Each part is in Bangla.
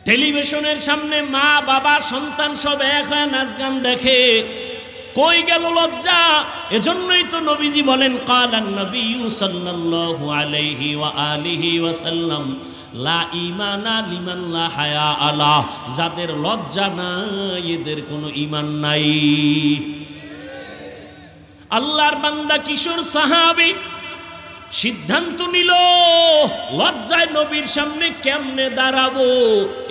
টেলিভিশনের সামনে মা বাবা সন্তান সব এক হয়ে নাচ গান দেখে, কই গেল লজ্জা? এজন্যই তো নবীজি বলেন, কালান নবী সাল্লাল্লাহু আলাইহি ওয়া আলিহি ওয়াসাল্লাম, লা ঈমানা লিমান লা হায়া আলা, যাদের লজ্জা নাই এদের কোনো ঈমান নাই। আল্লাহর বান্দা কিশোর সাহাবী সিদ্ধান্ত নিল লজ্জায় নবীর সামনে কেমনে দাঁড়াবো,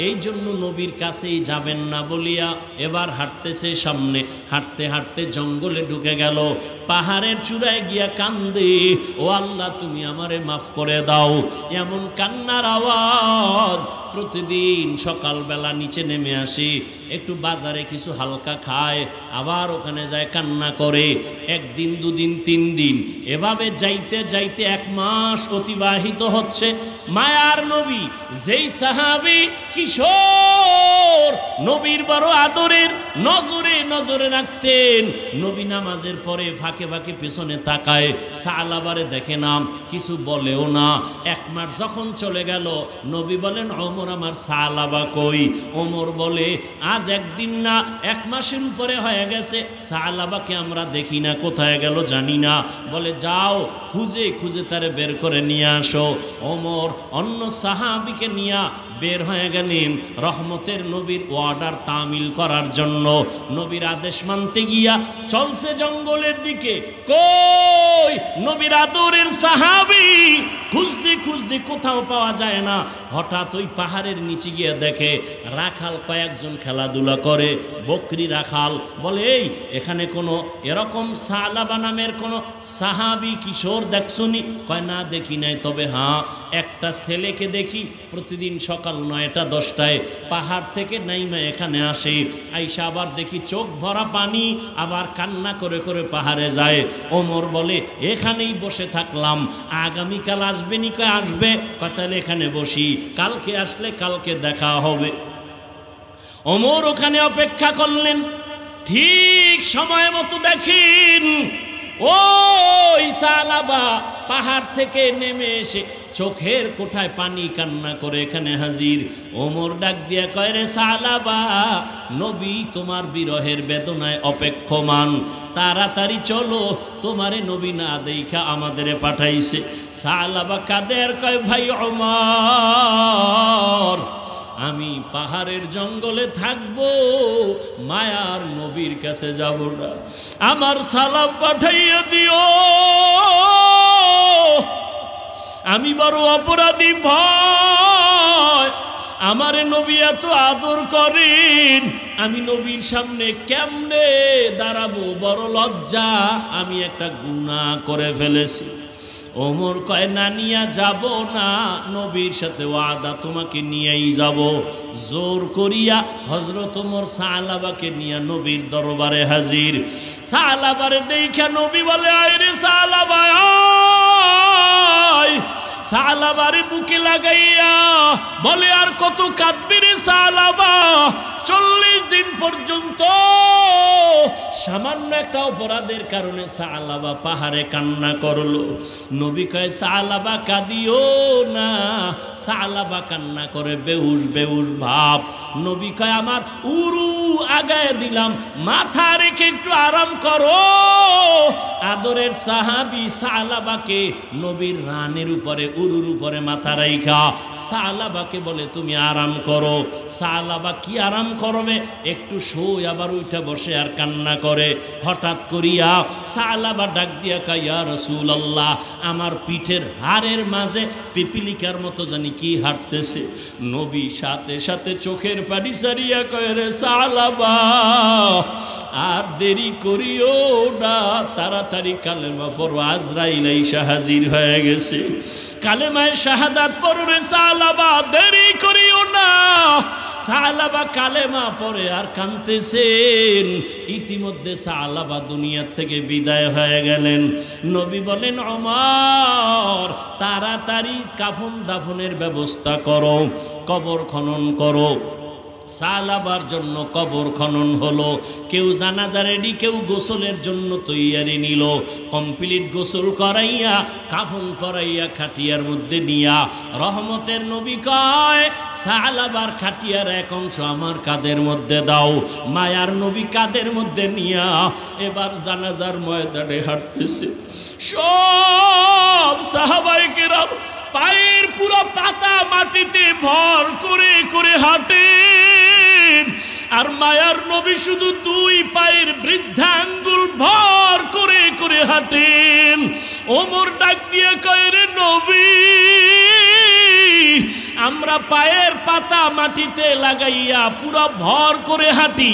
এই জন্য নবীর কাছেই যাবেন না বলিয়া এবার হাঁটতেছে সামনে, হাঁটতে হাঁটতে জঙ্গলে ঢুকে গেল, পাহাড়ের চূড়ায় গিয়া কান্দে, ও আল্লাহ তুমি আমারে মাফ করে দাও। এমন কান্নার আওয়াজ প্রতিদিন সকালবেলা নিচে নেমে আসে, একটু বাজারে কিছু হালকা খায়, আবার ওখানে যায় কান্না করে, একদিন দুদিন তিন দিন, এভাবে যাইতে যাইতে 1 মাস অতিবাহিত হচ্ছে। মায়ার নবী যেই সাহাবী কিশোর নবীর বড় আদরের, নজরে নজরে রাখতেন, নবী নামাজের পরে ফাঁকে ফাঁকে পেছনে তাকায়, সালাবারে দেখে না, কিছু বলেও না। 1 মাস যখন চলে গেল, নবী বলেন, ওমর আমার সালাবা কই? ওমর বলে, আজ একদিন না 1 মাসের উপরে হয়ে গেছে, সালাবাকে আমরা দেখি না, কোথায় গেল জানি না। বলে যাও খুঁজে খুঁজে তারে বের করে নিয়ে আসো। ওমর অন্য সাহাবীকে নিয়ে বের হয়ে গেলেন রহমতের নবীর অর্ডার তামিল করার জন্য। নবীর আদেশ মানতে গিয়া চলছে জঙ্গলের দিকে, কই নবীর আদরের সাহাবী খুঁজতে খুঁজতে কোথাও পাওয়া যায় না। হঠাৎ ওই পাহাড়ের নিচে গিয়ে দেখে রাখাল কয়েকজন খেলাধুলা করে, বকরি রাখাল। বলে, এই এখানে কোনো এরকম সালাবা নামের কোনো সাহাবী কিশোর দেখছনি? কয় না দেখি নাই, তবে হ্যাঁ একটা ছেলেকে দেখি প্রতিদিন সকাল 9টা 10টায় পাহাড় থেকে নাইমা এখানে আসে, আইসা আবার দেখি চোখ ভরা পানি, আবার কান্না করে করে পাহাড়ে যায়। ওমর বলে, এখানেই বসে থাকলাম, আগামীকাল আসবে নি? কয় আসবে। কয় তাহলে এখানে বসি, কালকে আসলে কালকে দেখা হবে। ওমর ওখানে অপেক্ষা করলেন, ঠিক সময় মতো দেখেন ওই সালাবা পাহাড় থেকে নেমে এসে চোখের কোঠায় পানি কান্না করে এখানে হাজির। ওমর ডাক দিয়া কয়, রে সালাবা, নবী তোমার বিরহের বেদনায় অপেক্ষমান, তাড়াতাড়ি চলো, তোমারে নবী না দেখা আমাদেরে পাঠাইছে। সালাবা কাদের কয়, ভাই ওমর, আমি পাহাড়ের জঙ্গলে থাকবো, মায়ার নবীর কাছে যাব না, আমার সালাম পাঠাইয়া দিও, আমি বড় অপরাধী, ভয়, আমারে নবী এত আদর করেন, আমি নবীর সামনে কেমনে দাঁড়াবো, বড় লজ্জা, আমি একটা গুনাহ করে ফেলেছি। ওমর কয়, না নিয়া যাব না, নবীর সাথে ওয়াদা, তোমাকে নিয়েই যাব। জোর করিয়া হযরত ওমর সালাবাকে নিয়ে নবীর দরবারে হাজির। সালাবারে দেখা নবী বলে, আয় রে সালাবা আয়। সালাবারে বুকে লাগাইয়া বলে, আর কত কাঁদবি রে সালাবা, 40 দিন পর্যন্ত সামান্য একটা অপরাধের কারণে সালাবা পাহাড়ে কান্না করলো। নবী কয়, সালাবা কাঁদিও না। সালাবা কান্না করে বেহুশ বেহুশ ভাব। নবী কয়, আমার উরু আগায় দিলাম, মাথা রেখে একটু আরাম করো। আদরের সাহাবী সালাবাকে নবীর রানের উপরে, উরুর উপরে মাথা রাইখা সালাবাকে বলে, তুমি আরাম করো। সালাবা কি আরাম করবে, একটু শোয়, আবার উঠে বসে আর কান্না করে। হঠাৎ করিয়া সালাবা ডাক দিয়া কয়, ইয়া রাসূলুল্লাহ, আমার পিঠের হাড়ের মাঝে পিপিলিকার মতো জানি কি হাঁটতেছে। নবী সাথে সাথে চোখের পানি সারিয়া কয়, রে সালাবা, আর দেরি করিও না, তাড়াতাড়ি কালেমা পড়ো, আজরাইল আইসা হাজির হয়ে গেছে। কালেমায় শাহাদাত পড়ো রে সালাবা, দেরি করিও না। সালাবা কালেমা পড়ে আর কাঁদতেছেন। ইতিমধ্যে সালাবা দুনিয়ার থেকে বিদায় হয়ে গেলেন। নবী বলেন, ওমর, তাড়াতাড়ি কাফন দাফনের ব্যবস্থা করো, কবর খনন করো। সালাবার জন্য কবর খনন হলো, কেউ জানাজা রেডি, কেউ গোসলের জন্য তৈয়ারি নিল, কমপ্লিট গোসল করাইয়া কাফন পরাইয়া খাটিয়ার মধ্যে নিয়া রহমতের নবী কয় সালাবার খাটিয়ার এক অংশ আমার কাঁধের মধ্যে দাও। মায়ার নবী কাঁধের মধ্যে নিয়া এবার জানাজার ময়দানে হাঁটতেছে। সব সাহাবায়ে কেরাম পায়ের পুরো পাতা মাটিতে ভর করে করে হাঁটেন, আর মায়ার নবী শুধু দুই পায়ের বৃদ্ধাঙ্গুল ভর করে করে হাঁটেন। ওমর ডাক দিয়ে কয়, রে নবী, আমরা পায়ের পাতা মাটিতে লাগাইয়া পুরো ভর করে হাঁটি,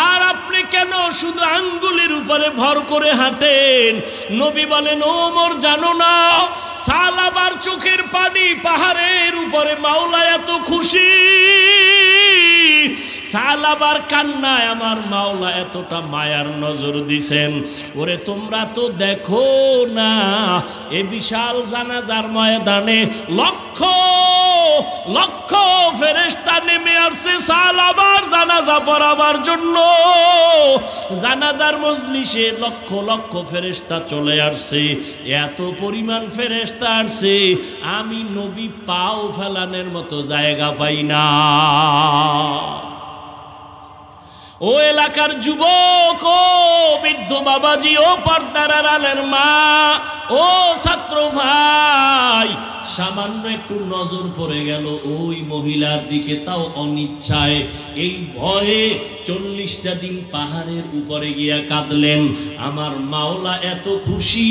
আর আপনি কেন শুধু আঙ্গুলের উপরে ভর করে হাঁটেন? নবী বলেন, ওমর জানো না, সালাবার চোখের পানি পাহাড়ের উপরে মাওলা এত খুশি, সালাবার কান্নায় আমার মাওলা এতটা মায়ার নজর দিছেন। ওরে তোমরা তো দেখো না, এ বিশাল জানাজার ময়দানে লক্ষ লক্ষ ফেরেশতা নেমে আসছে সালাবার জানাজা পড়াবার জন্য। জানাজার মজলিসে লক্ষ লক্ষ ফেরেশতা চলে আসছে, এত পরিমাণ ফেরেশতা আসছে আমি নবী পাও ফেলানোর মতো জায়গা পাই না। ও এলাকার যুবক, ও বৃদ্ধ বাবাজি, ও পর্দার আড়ালের মা, ও ছাত্র ভাই, সামান্য একটু নজর পড়ে গেল ওই মহিলার দিকে, তাও অনিচ্ছায়। এই ভয়ে 40টা দিন পাহাড়ের উপরে গিয়া কাঁদলেন। আমার মাওলা এত খুশি,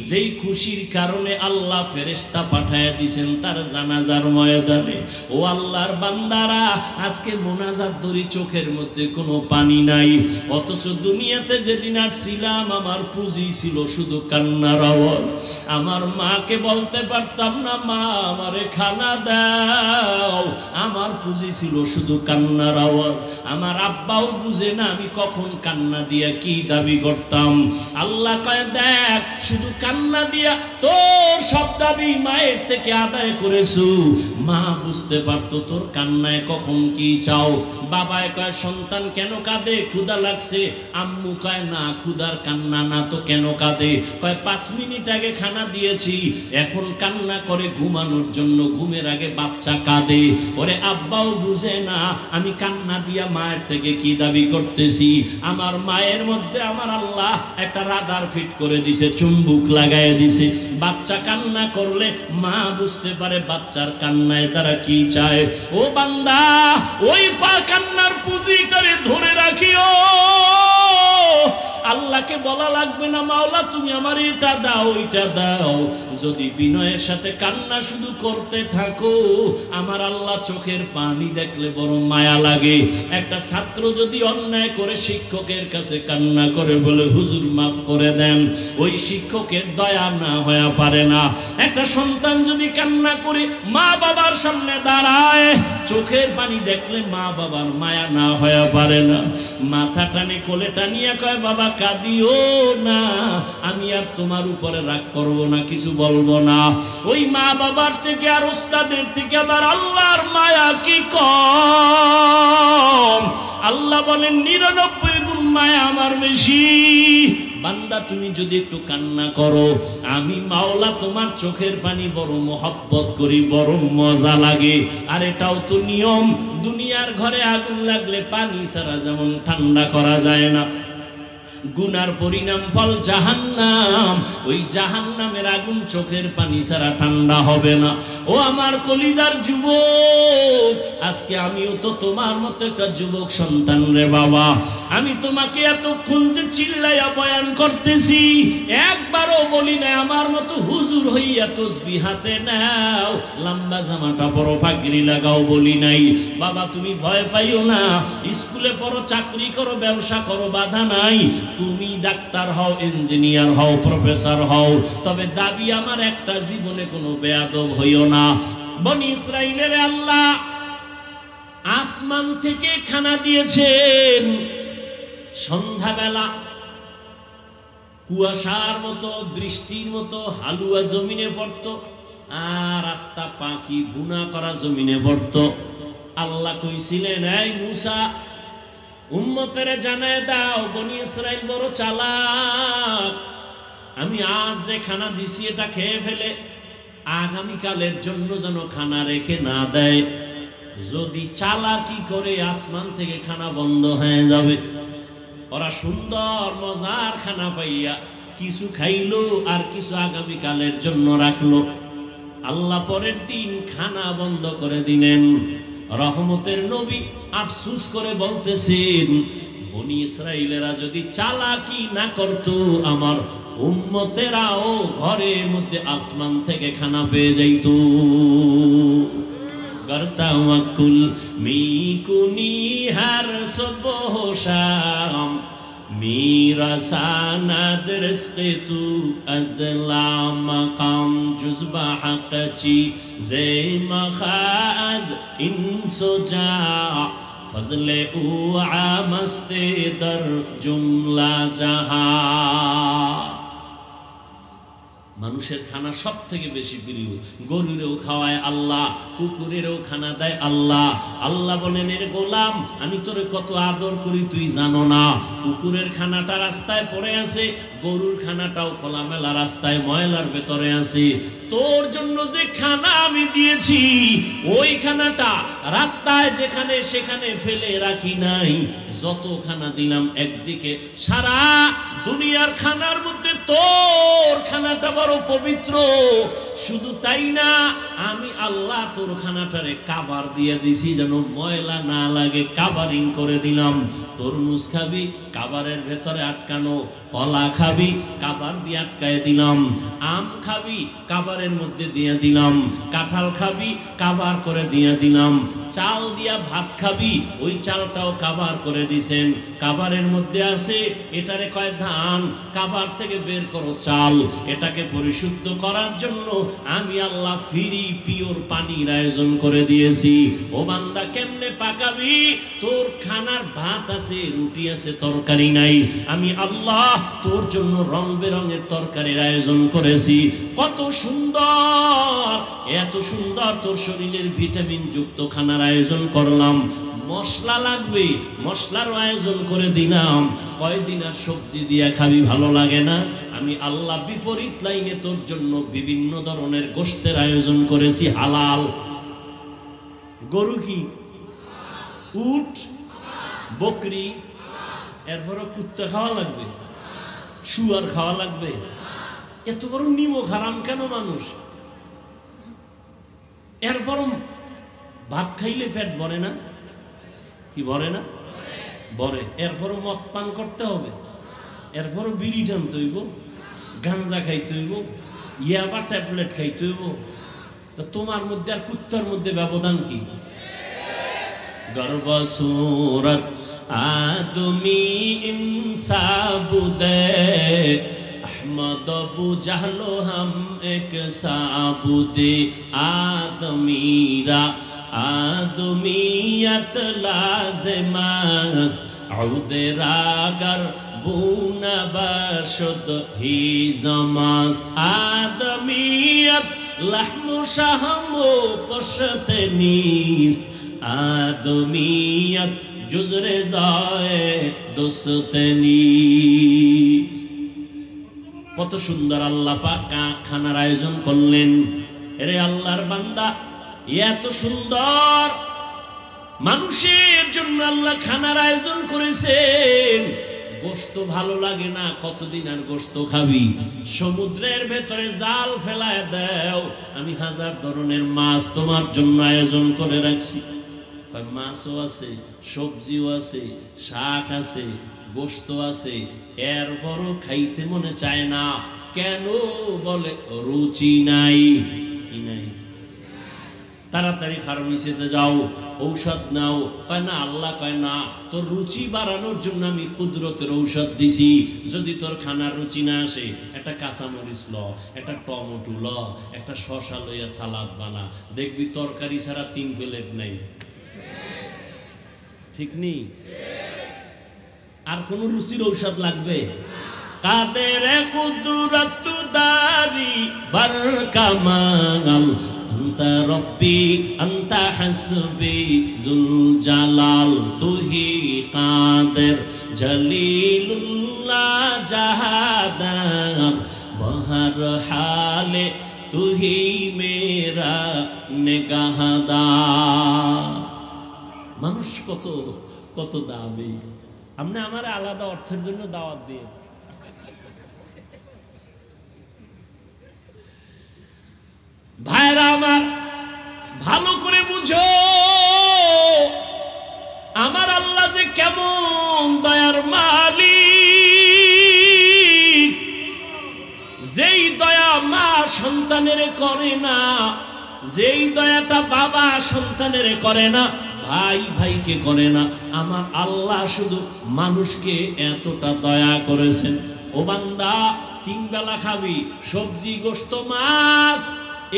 যেই খুশির কারণে আল্লাহ ফেরেশতা পাঠায়া দিয়েছেন তার জানাজার ময়দানে। ও আল্লাহর বান্দারা, আজকে মোনাজাত ধরি, চোখের মধ্যে কোনো পানি নাই, অথচ দুনিয়াতে যেদিন আসছিলাম আমার পুঁজি ছিল শুধু কান্নার আওয়াজ। আমার মাকে বলতে পারতাম না, মা আমারে খানা দাও, আমার পুঁজি ছিল শুধু কান্নার আওয়াজ। আমার আব্বাও বুঝে না আমি কখন কান্না দিয়া কি দাবি করতাম। আল্লাহ কয়, দেখ, শুধু কান্না দিয়া তোর সব দাবি মায়ের থেকে আদায় করেছু। মা বুঝতে পারতো তোর কান্নায় কখন কি চাও। বাবায় কয়, সন্তান কেন কাঁদে? ক্ষুধা লাগছে। আম্মু কয়, না, ক্ষুধার কান্না না তো কেন কাঁদে? কয়, 5 মিনিট আগে খানা দিয়েছি, এখন কান্না করে ঘুমানোর জন্য, ঘুমের আগে বাচ্চা কাঁদে। ওরে আব্বাও বুঝে না আমি কান্না দিয়া মায়ের থেকে কি দাবি করতেছি। আমার মায়ের মধ্যে আমার আল্লাহ একটা রাডার ফিট করে দিছে, চুম্বুক লাগায় দিছে। বাচ্চা কান্না করলে মা বুঝতে পারে বাচ্চার কান্নায় তারা কি চায়। ও বান্দা, ওই কান্নার পুঁজিটারে ধরে রাখিও। আল্লাহকে বলা লাগবে না, মাওলা তুমি আমার এটা দাও, ওইটা দাও। যদি বিনয়ের সাথে কান্না শুধু করতে থাকো, আমার আল্লাহ চোখের পানি দেখলে বড় মায়া লাগে। একটা ছাত্র যদি অন্যায় করে শিক্ষকের কাছে কান্না করে বলে, হুজুর মাফ করে দেন, ওই শিক্ষকের দয়া না হয়ে পারে না। একটা সন্তান যদি কান্না করে মা বাবার সামনে দাঁড়ায়, চোখের পানি দেখলে মা বাবার মায়া না হয়ে পারে না। মাথা টানে কোলে টানিয়া কয়, বাবা কাঁদিও না, আমি আর তোমার উপরে রাগ করব না, কিছু বলবো না। ওই মা বাবার থেকে আর ওস্তাদের থেকে আবার আল্লাহর মায়া কি কম? আল্লাহ বলেন 99 গুণ মায়া আমার বেশি। বান্দা তুমি যদি একটু কান্না করো, আমি মাওলা তোমার চোখের পানি বড় মোহব্বত করি, বড় মজা লাগে। আর এটাও তো নিয়ম, দুনিয়ার ঘরে আগুন লাগলে পানি ছাড়া যেমন ঠান্ডা করা যায় না, গুনার পরিণাম ফল জাহান্নাম, ওই জাহান্নামের আগুন চোখের পানি ছাড়া ঠান্ডা হবে না। ও আমার কলিজার যুবক, আজকে আমিও তো তোমার মতো একটা যুবক সন্তান রে বাবা। আমি তোমাকে এতক্ষণ যে চিল্লাইয়া বয়ান করতেছি, একবারও বলি না আমার মতো হুজুর হইয়া তসবিহ হাতে নাও, লম্বা জামাটা পরো, পাগড়ি লাগাও বলি নাই। বাবা তুমি ভয় পাইও না, স্কুলে পড়ো, চাকরি করো, ব্যবসা করো, বাধা নাই। তুমি ডাক্তার হও, ইঞ্জিনিয়ার হও, প্রফেসর হও, তবে দাবি আমার একটা, জীবনে কোনো বেয়াদব হইও না। বনি ইসরাইলের আল্লাহ আসমান থেকে খানা দিয়েছেন। সন্ধ্যাবেলা কুয়াশার মতো, বৃষ্টির মতো হালুয়া জমিনে পড়তো, আর রাস্তা পাখি বুনা করা জমিনে পড়তো। আল্লাহ কইছিলেন, এই মুসা উম্মতের জানায় দাও বনি ইসরাইল বড় চালাক, আমি আজ যে খানা দিছি এটা খেয়ে ফেলে আগামীকালের জন্য যেন খানা রেখে না দেয়। যদি চালাকি করে আসমান থেকে খানা বন্ধ হয়ে যাবে। ওরা সুন্দর মজার খানা পাইয়া কিছু খাইলো আর কিছু আগামীকালের জন্য রাখলো। আল্লাহ পরের দিন খানা বন্ধ করে দিলেন। রহমতের নবী আফসুস করে বলতেছেন, বনি ইসরাইলেরা যদি চালাকি না করতো আমার উম্মতেরাও ঘরের মধ্যে আসমান থেকে খানা পেয়ে যাইতো। গরতাওয়াকুল মিকুনি হার সুবহ শাম میرساند رزق تو از لامقام جز بحق چی زیم خاز این سجا فضل او عامست در جملا جہا। মানুষের খানা সব থেকে বেশি প্রিয়। গরুরেও খাওয়ায় আল্লাহ, কুকুরেরও খানা দেয় আল্লাহ। আল্লাহ বলেন, এর গোলাম আমি তোরে কত আদর করি তুই জানো না। কুকুরের খানাটা রাস্তায় পড়ে আছে, গরুর খানাটাও খোলামেলা রাস্তায় ময়লার ভেতরে আছে। তোর জন্য যে খানা আমি দিয়েছি ওই খানাটা রাস্তায় যেখানে সেখানে ফেলে রাখি নাই। যত খানা দিলাম একদিকে, সারা দুনিয়ার খানার মধ্যে তোর খানাটা বড় পবিত্র। শুধু তাই না, আমি আল্লাহ তোর খানাটারে কাবার দিয়ে দিছি যেন ময়লা না লাগে, কাবারিং করে দিলাম। তরমুজ খাবি কাবারের ভেতরে আটকানো, কলা খাবি কাবার দিয়ে আটকায় দিলাম, আম খাবি কাবারের মধ্যে দিয়ে দিলাম, কাঁঠাল খাবি কাবার করে দিয়ে দিলাম, চাল দিয়া ভাত খাবি ওই চালটাও কাবার করে দিছেন। কাবারের মধ্যে আছে এটারে কয় ধান, কাবার থেকে বের করো চাল। এটাকে পরিশুদ্ধ করার জন্য আমি আল্লাহ ফ্রি পিওর পানির আয়োজন করে দিয়েছি। ও বান্দা কেমনে পাকাবি? তোর খানার ভাত আছে, রুটি আছে, তরকারি নাই, আমি আল্লাহ তোর জন্য রং বেরঙের তরকারির আয়োজন করেছি। কত সুন্দর, এত সুন্দর তোর শরীরের ভিটামিন যুক্ত খানার আয়োজন করলাম। মশলা লাগবে, মশলার আয়োজন করে দিলাম। কয়দিন আর সবজি দিয়া খাবি, ভালো লাগে না? আমি আল্লাহ বিপরীত লাইনে তোর জন্য বিভিন্ন ধরনের গোশতের আয়োজন করেছি হালাল। গরু কি, উট, বকরি, এরপরও কুত্তা খাওয়া লাগবে, শুয়ার খাওয়া লাগবে। এত বড় নিমক হারাম কেন মানুষ? এরপরও ভাত খাইলে পেট ভরে না? কি ভরে না? ভরে। এরপরও মদ পান করতে হবে, এরপরও বিড়ি টানতে হইব, গাঞ্জা খাইতে হইব, ইয়াবা ট্যাবলেট খাইতে হইব। তা তোমার মধ্যে আর কুত্তার মধ্যে ব্যবধান কি? গর্ব সুরত আদমি ইনসাবুদে अहमद अबू जहलो हम एक साबुदे आदमीरा आदमियत लाज़िमस्त औदे रागर बूना बशद ही जमाज आदमियत लहमु शहमो पशते नीस्त आदमियत जुज़रे जाए दोस्ते नीस्त। কত সুন্দর আল্লাহ পাক খানার আয়োজন করলেন। এরে আল্লাহর বান্দা, এত সুন্দর মানুষের জন্য আল্লাহ খানার আয়োজন করেছেন। গোশত ভালো লাগে না, কতদিন আর গোশত খাবি? সমুদ্রের ভেতরে জাল ফেলায় দাও, আমি হাজার ধরনের মাছ তোমার জন্য আয়োজন করে রাখছি। মাছও আছে, সবজিও আছে, শাক আছে, গোশত আছে, এরপরও খাইতে মনে চায় না। কেন? বলে রুচি নাই। কি নাই? তাড়াতাড়ি ফার্মেসিতে যাও, ঔষধ নাও। কয় না, আল্লাহ কয় না, তোর রুচি বাড়ানোর জন্য আমি কুদরতের ঔষধ দিছি। যদি তোর খানার রুচি না আসে, একটা কাঁচামরিচ ল, একটা টমেটো ল, একটা শসা লইয়া সালাদ বানা, দেখবি তরকারি ছাড়া 3 প্লেট নাই। ঠিক নেই? আর কোন রুচির ঔষধ লাগবে? কাদের কুদরত দারি বার কামাল আনতা রব্বি আনতা হাসবি যুল জালাল তুহি কাদের জলিলুল্লাহ জাহাদার বহর হালে তুহি মেরা নেগাহদার। মানুষ কত কত দাবি, আপনি আমার আলাদা অর্থের জন্য দাওয়াত দিয়ে। ভাইরা আমার, ভালো করে বুঝো আমার আল্লাহ যে কেমন দয়ার মালিক। যেই দয়া মা সন্তানের করে না, যেই দয়াটা বাবা সন্তানের করে না, ভাই ভাইকে করে না, আমার আল্লাহ শুধু মানুষকে এতটা দয়া করেছেন। ও বান্দা, 3 বেলা খাবি সবজি গোশত মাছ,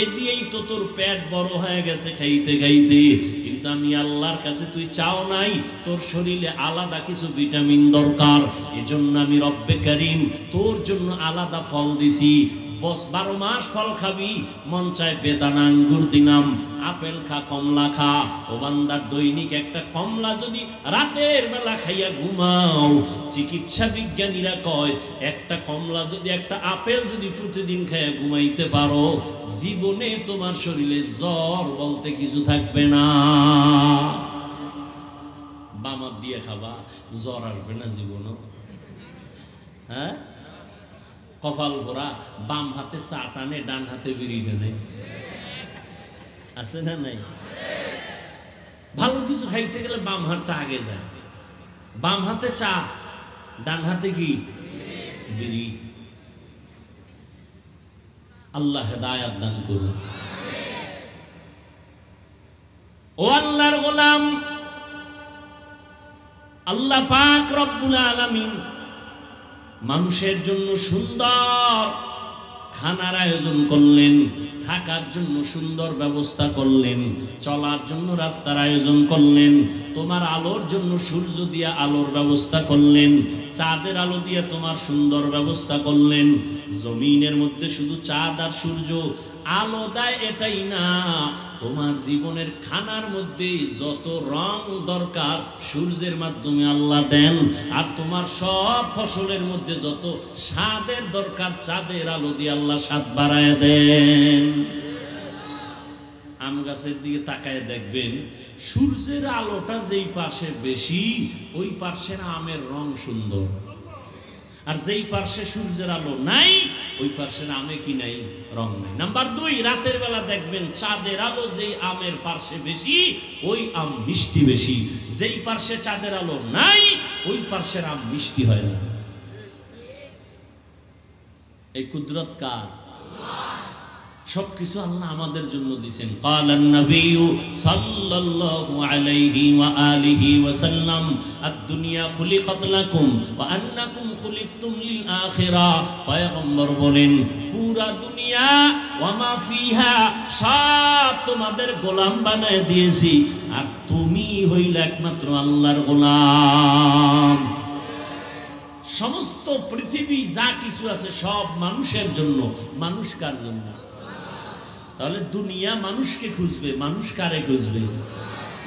এ দিয়েই তো তোর পেট বড় হয়ে গেছে খাইতে খাইতে। কিন্তু আমি আল্লাহর কাছে তুই চাও নাই তোর শরীরে আলাদা কিছু ভিটামিন দরকার, এজন্য আমি রব্বে কারীম তোর জন্য আলাদা ফল দিছি। 12 মাস ফল খাবি, মন চায় বেদানা আঙ্গুর দিনাম, আপেল খা, কমলা খা। ও বান্দা, দৈনিক একটা কমলা যদি রাতের বেলা খাইয়া ঘুমাও, চিকিৎসা বিজ্ঞানীরা কয় একটা কমলা যদি, একটা আপেল যদি প্রতিদিন খাইয়া ঘুমাইতে পারো, জীবনে তোমার শরীরে জ্বর বলতে কিছু থাকবে না। বামাত দিয়ে খাবা, জ্বর আসবে না জীবনও। হ্যাঁ, কপাল ভরা, বাম হাতে চা টানে, ডান হাতে বিড়ি টানে, আছে না নাই? ভালো কিছু খাইতে গেলে বাম হাতটা আগে যায়, বাম হাতে চা, ডান হাতে কি বিড়ি। আল্লাহ হেদায়েত দান করুন। ও আল্লাহর গোলাম, আল্লাহ পাক রব্বুল আলামিন মানুষের জন্য সুন্দর খানার আয়োজন করলেন, থাকার জন্য সুন্দর ব্যবস্থা করলেন, চলার জন্য রাস্তার আয়োজন করলেন, তোমার আলোর জন্য সূর্য দিয়ে আলোর ব্যবস্থা করলেন, চাঁদের আলো দিয়ে তোমার সুন্দর ব্যবস্থা করলেন। জমিনের মধ্যে শুধু চাঁদ আর সূর্য আলো দেয় এটাই না, তোমার জীবনের খানার মধ্যে যত রং দরকার সূর্যের মাধ্যমে আল্লাহ দেন, আর তোমার সব ফসলের মধ্যে যত স্বাদের দরকার চাঁদের আলো দিয়ে আল্লাহ স্বাদ বাড়ায় দেন। আম গাছের দিকে তাকায় দেখবেন, সূর্যের আলোটা যেই পাশে বেশি ওই পাশের আমের রং সুন্দর, আর যেই পাশে সূর্যের আলো নাই ওই পাশের আমে কি নাই, রং নাই। নাম্বার 2, রাতের বেলা দেখবেন চাঁদের আলো যেই আমের পাশে বেশি ওই আম মিষ্টি বেশি, যেই পাশে চাঁদের আলো নাই ওই পাশের আম মিষ্টি হয় না। এই কুদরত কার? সবকিছু আল্লাহ আমাদের জন্য দিয়েছেন। ক্বালান নবিয়্যু সাল্লাল্লাহু আলাইহি ওয়া আলিহি ওয়া সাল্লাম, আদ-দুনিয়া খুলিকাত লাকুম ওয়া আন্নাকুম খুলিকতুম লিল আখিরাহ। পয়গম্বর বলেন, পুরা দুনিয়া ওয়া মা ফিহা সব তোমাদের গোলাম বানায় দিয়েছি, আর তুমি হইলে একমাত্র আল্লাহর গোলাম। সমস্ত পৃথিবী যা কিছু আছে সব মানুষের জন্য। মানুষ কার জন্য? তাহলে দুনিয়া মানুষকে খুঁজবে, মানুষ কারে খুঁজবে?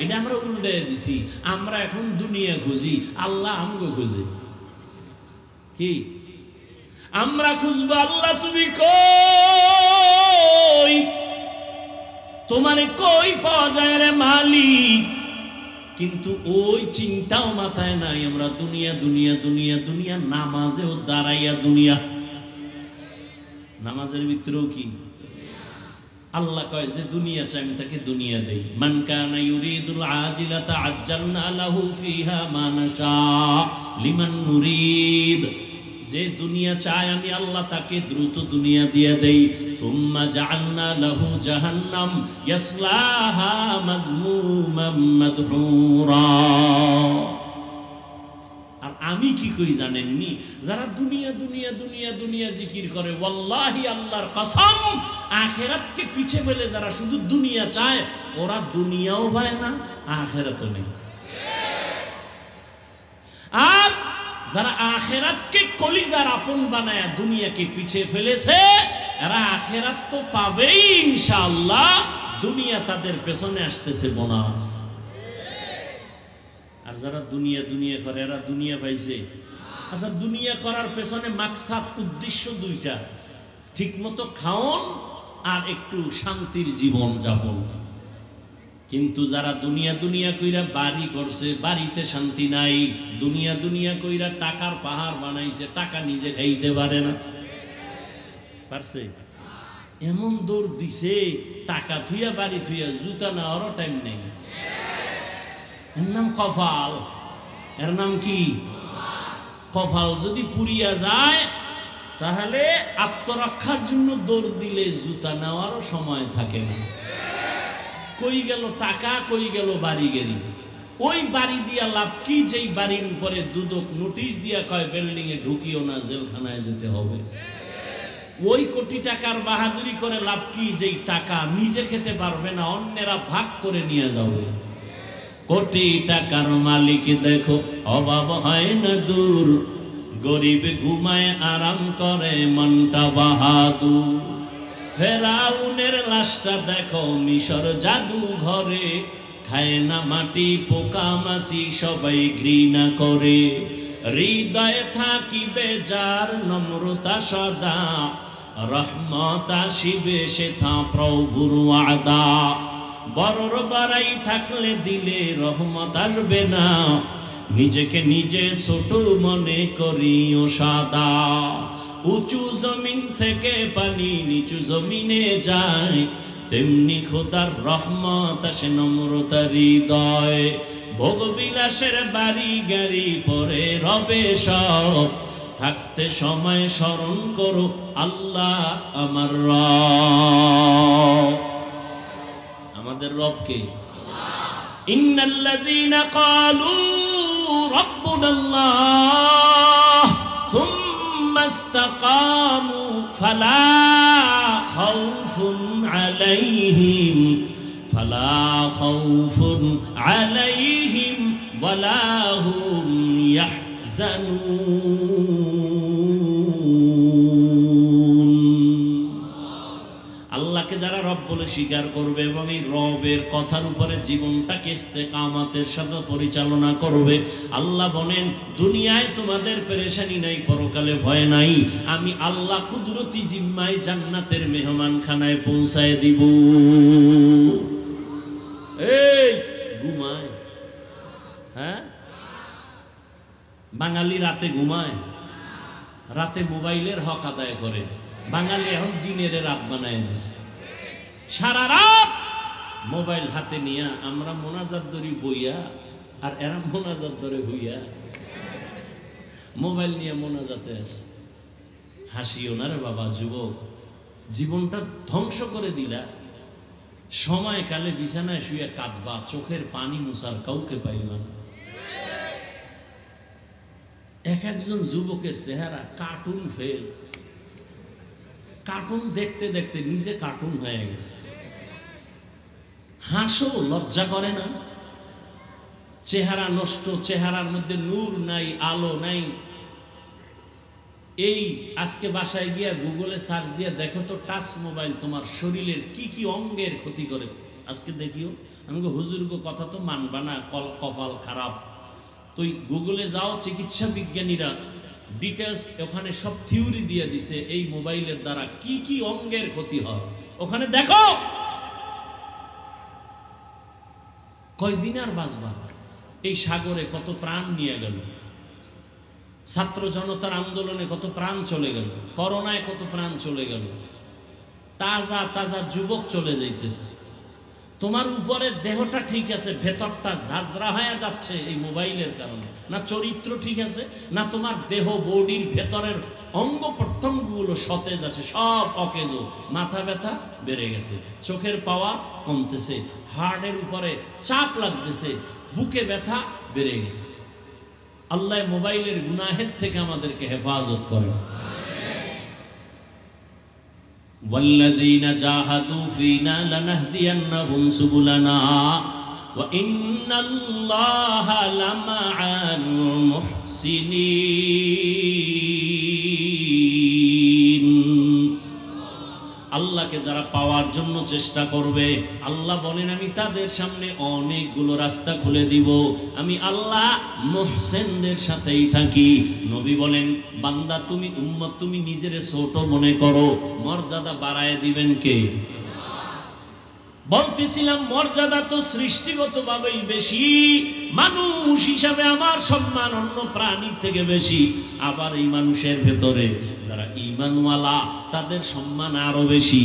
এটা আমরা উল্টে দিছি। আমরা এখন দুনিয়া খুঁজি, আল্লাহ আমগো খুঁজে। কি আমরা খুঁজবো আল্লাহ তুমি কই, তোমারে কই পাওয়া যায় রে মালিক? কিন্তু ওই চিন্তাও মাথায় নাই। আমরা দুনিয়া দুনিয়া দুনিয়া দুনিয়া, নামাজেও দাঁড়াইয়া দুনিয়া। নামাজের ভিতরেও কি আল্লাহ কয় যে দুনিয়া চাই আমি তাকে দুনিয়া দেই। মান কানা ইউরিদুল আজিলাতা আজ্জালনা লাহু ফিহা মা নাশা লিমান নুরিদ। যে দুনিয়া চায় আমি আল্লাহ তাকে দ্রুত দুনিয়া দিয়ে দেই। সুম্মা জাআলনা লাহু জাহান্নাম ইয়াসলাহা মাযমুমান মাদহুরা। আর আমি কি কই জানেননি? যারা দুনিয়া দুনিয়া দুনিয়া দুনিয়া জিকির করে, ওয়াল্লাহি আল্লাহর কসম, আখিরাতকে পিছে ফেলে যারা শুধু দুনিয়া চায়, ওরা দুনিয়াও পায় না, আখিরাতও নেই। আর যারা আখিরাতকে কলিজার আপন বানায় দুনিয়াকে পিছে ফেলেছে, এরা আখিরাত তো পাবেই ইনশাআল্লাহ, দুনিয়া তাদের পেছনে আসতেছে বোনাস। আর যারা দুনিয়া দুনিয়া করে এরা দুনিয়া পাইছে? আচ্ছা, দুনিয়া করার পেছনে মাকসাদ উদ্দেশ্য দুইটা, ঠিকমতো খাওন আর একটু শান্তির জীবন যাপন। কিন্তু যারা দুনিয়া দুনিয়া কইরা বাড়ি করছে, বাড়িতে শান্তি নাই, দুনিয়া দুনিয়া কইরা টাকার পাহাড় বানাইছে, টাকা নিজে খাইতে পারে না। পারছে? এমন দৌড় দিছে, টাকা থুইয়া বাড়ি থুইয়া জুতা নেওয়ারও টাইম নেই। এর নাম কপাল। এর নাম কি? কপাল যদি পুড়িয়া যায় তাহলে আত্মরক্ষার জন্য দৌড় দিলে জুতা নেওয়ারও সময় থাকে না। কই গেল টাকা, কই গেল বাড়ি গেরি। ওই বাড়ি দিয়া লাভ কি, যেই বাড়ির উপরে দুদক নোটিশ দিয়া কয় বিল্ডিং এ ঢুকিও না, জেলখানায় যেতে হবে। ওই কোটি টাকার বাহাদুরি করে লাভ কি, যেই টাকা নিজে খেতে পারবে না, অন্যেরা ভাগ করে নিয়ে যাবে। কোটি টাকার মালিক দেখো অভাব হয় না দূর, গরিব ঘুমায় আরাম করে মনটা বাহাদুর। ফেরাউনের লাশটা দেখো মিশর জাদু ঘরে, খায় না মাটি পোকা মাছি সবাই ঘৃণা করে। হৃদয়ে থাকিবে যার নম্রতা সদা, রহমত আসিবে সেথা প্রভুর ওয়াদা। বড়র বাড়াই থাকলে দিলে রহমত আসবে না, নিজেকে নিজে ছোট মনে করিও সাদা। উঁচু জমিন থেকে পানি নিচু জমিনে যায়, তেমনি খোদার রহমত আসে নম্রতার হৃদয়। ভোগবিলাসের বাড়ি গাড়ি পরে রবে সব, থাকতে সময় স্মরণ করো আল্লাহ আমার রব। আমাদের রবকে ইন্নাল্লাযীনা ক্বালু রাব্বুনাল্লাহ সুম্মা ইসতাকামু ফালা খাউফুন আলাইহিম ওয়ালা হুম ইয়াহজানুন। আল্লাহকে যারা রব বলে স্বীকার করবে এবং এই রবের কথার উপরে জীবনটাকে ইস্তেকামাতের সাথে পরিচালনা করবে, আল্লাহ বলেন দুনিয়ায় তোমাদের পেরেশানি নাই, পরকালে ভয় নাই। আমি আল্লাহ কুদরতি জিম্মায় জান্নাতের মেহমানখানায় পৌঁছায় দিব। এই ঘুমায়, হ্যাঁ বাঙালি রাতে ঘুমায়, রাতে মোবাইলের হক আদায় করে। বাঙালি এখন দিনের রাত বানায় দিছে, সারা রাত মোবাইল হাতে নিয়ে আমরা মোনাজাত ধরি বইয়া, আর এরা মোনাজাত ধরে হইয়া মোবাইল নিয়ে মোনাজাতে আছে। হাসিও না রে বাবা যুবক, জীবনটা ধ্বংস করে দিলা। সময়কালে বিছানায় শুয়ে কাঁদবা, চোখের পানি মুছার কাউকে পাইবা না। এক একজন যুবকের চেহারা কার্টুন ফেল, কার্টুন দেখতে দেখতে নিজে কার্টুন হয়ে গেছে। হাসো, লজ্জা করে না? চেহারা নষ্ট, চেহারার মধ্যে নূর নাই, আলো নাই। এই আজকে বাসায় গিয়া গুগলে সার্চ দিয়ে দেখো তো টাচ মোবাইল তোমার শরীরের কি কি অঙ্গের ক্ষতি করে। আজকে দেখিও, আমি হুজুর গো কথা তো মানবা না, কপাল খারাপ। তো গুগলে যাও, চিকিৎসা বিজ্ঞানীরা ডিটেলস ওখানে সব থিওরি দিয়ে দিছে এই মোবাইলের দ্বারা কি কি অঙ্গের ক্ষতি হয়। ওখানে দেখো কয়দিন আর বাঁচবা। এই সাগরে কত প্রাণ নিয়ে গেল, ছাত্র জনতার আন্দোলনে কত প্রাণ চলে গেল, করোনায় কত প্রাণ চলে গেল, তাজা তাজা যুবক চলে যাইতেছে। তোমার উপরের দেহটা ঠিক আছে, ভেতরটা ঝাঁঝরা হয়ে যাচ্ছে এই মোবাইলের কারণে। না চরিত্র ঠিক আছে, না তোমার দেহ বডির ভেতরের অঙ্গ প্রত্যঙ্গগুলো সতেজ আছে, সব অকেজ। মাথা ব্যথা বেড়ে গেছে, চোখের পাওয়া কমতেছে, হার্টের উপরে চাপ লাগতেছে, বুকে ব্যথা বেড়ে গেছে। আল্লাহ মোবাইলের গুনাহের থেকে আমাদেরকে হেফাজত করে। والذين جاهدوا فينا لنهدينهم سبلنا وإن الله لمع المحسنين। আল্লাহকে আল্লাহকে যারা পাওয়ার জন্য চেষ্টা করবে, আল্লাহ বলেন আমি তাদের সামনে অনেকগুলো রাস্তা খুলে দিব। আমি আল্লাহ মুহসিনদের সাথেই থাকি। নবী বলেন, বান্দা তুমি উম্মত, তুমি নিজেরে ছোট মনে করো, মর্যাদা বাড়ায় দিবেন কে? বলতেছিলাম মর্যাদা তো সৃষ্টিগতভাবেই বেশি, মানুষ হিসাবে আমার সম্মান অন্য প্রাণীর থেকে বেশি। আবার এই মানুষের ভেতরে যারা ঈমানওয়ালা তাদের সম্মান আরো বেশি।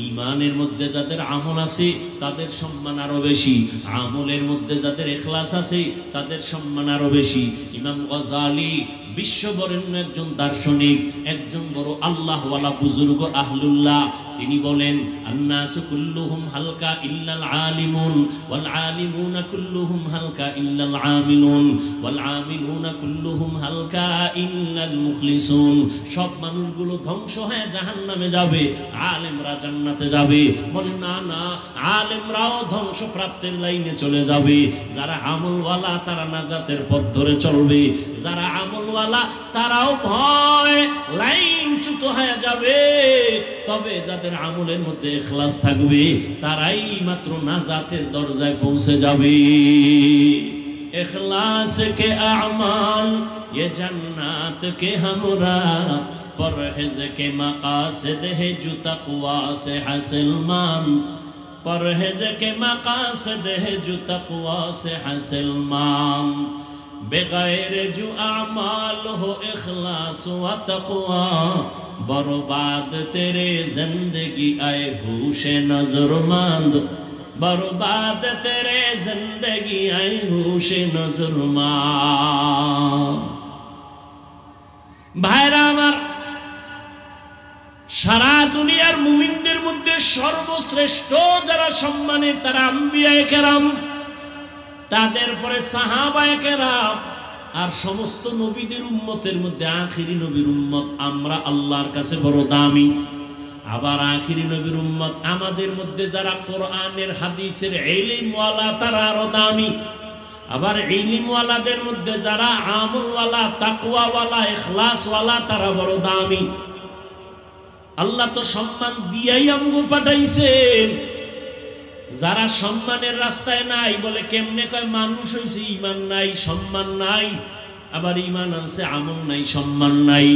ঈমানের মধ্যে যাদের আমল আছে তাদের সম্মান আরো বেশি। আমলের মধ্যে যাদের ইখলাস আছে তাদের সম্মান আরো বেশি। ইমাম গজালি বিশ্ববরেণ্য একজন দার্শনিক, একজন বড় আল্লাহওয়ালা বুজুর্গ আহলুল্লাহ, তিনি বলেন আন্নাসু কুল্লুহুম হালকা ইল্লাল আলিমুন ওয়াল আলিমুনা কুল্লুহুম হালকা ইল্লাল আমিলুন ওয়াল আমিলুনা কুল্লুহুম হালকা ইল্লাল মুখলিসুন। সব মানুষগুলো ধ্বংস হয়ে জাহান্নামে যাবে, আলেমরা জান্নাতে যাবে। বলে না না, আলেমরাও ধ্বংসপ্রাপ্তের লাইনে চলে যাবে। যারা আমলওয়ালা তারা নাজাতের পথ ধরে চলবে, যারা আমলওয়ালা তারাও ভয় লাইনচ্যুত হয়ে যাবে। তবে যাদের আমলের মধ্যে ইখলাস থাকবে তারাই মাত্র নাজাতের দরজায় পৌঁছে যাবে। इखलास के अमाल ये जन्नत के हमरा, परहेज के मकासद है जो तक़वा से हासिल मान, परहेज के मकासद है जो तक़वा से हासिल मान, बगैर जो अमाल हो इखलास व तक़वा, बर्बाद तेरे जिंदगी आए होश नजरमंद, बर्बाद तेरे जिंदगी आई होश नजरमंद। भाईरा आमार, সারা দুনিয়ার মুমিনদের মধ্যে সর্বশ্রেষ্ঠ যারা সম্মানের তারা আম্বিয়ায়ে কেরাম, তাদের পরে সাহাবায়ে কেরাম, আর সমস্ত নবীদের উম্মতের মধ্যে আখিরি নবীর উম্মত আমরা আল্লাহর কাছে বড় দামি। আবার আখিরি নবীর উম্মত আমাদের মধ্যে যারা কোরআনের হাদিসের ইলমওয়ালা তারা আরো দামি। আবার ইলমওয়ালাদের মধ্যে যারা আমলওয়ালা, তাকওয়াওয়ালা, ইখলাসওয়ালা তারা বড় দামি। আল্লাহ তো সম্মান দিয়াই আমগো পাঠাইছেন। যারা সম্মানের রাস্তায় নাই বলে কেমনে কয় মানুষ হইছে, ঈমান নাই, সম্মান নাই। আবার ঈমান আছে, আমল নাই, সম্মান নাই।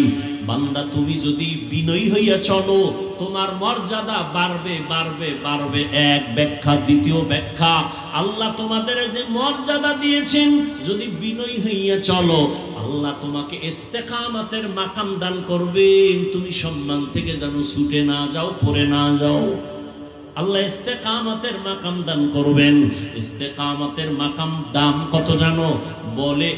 বান্দা তুমি যদি বিনয়ী হইয়া চলো তোমার মর্যাদা বাড়বে বাড়বে বাড়বে। এক ব্যাখ্যা। দ্বিতীয় ব্যাখ্যা, আল্লাহ তোমাদের যে মর্যাদা দিয়েছেন যদি বিনয়ী হইয়া চলো আল্লাহ তোমাকে ইস্তেকামতের মাকাম দান করবেন। তুমি সম্মান থেকে যেন ছুটে না যাও, পড়ে না যাও। আল্লাহ ইস্তেকামতের মাকাম দান করবেন। ইস্তেকামতের মাকাম দাম কত জানো? বলে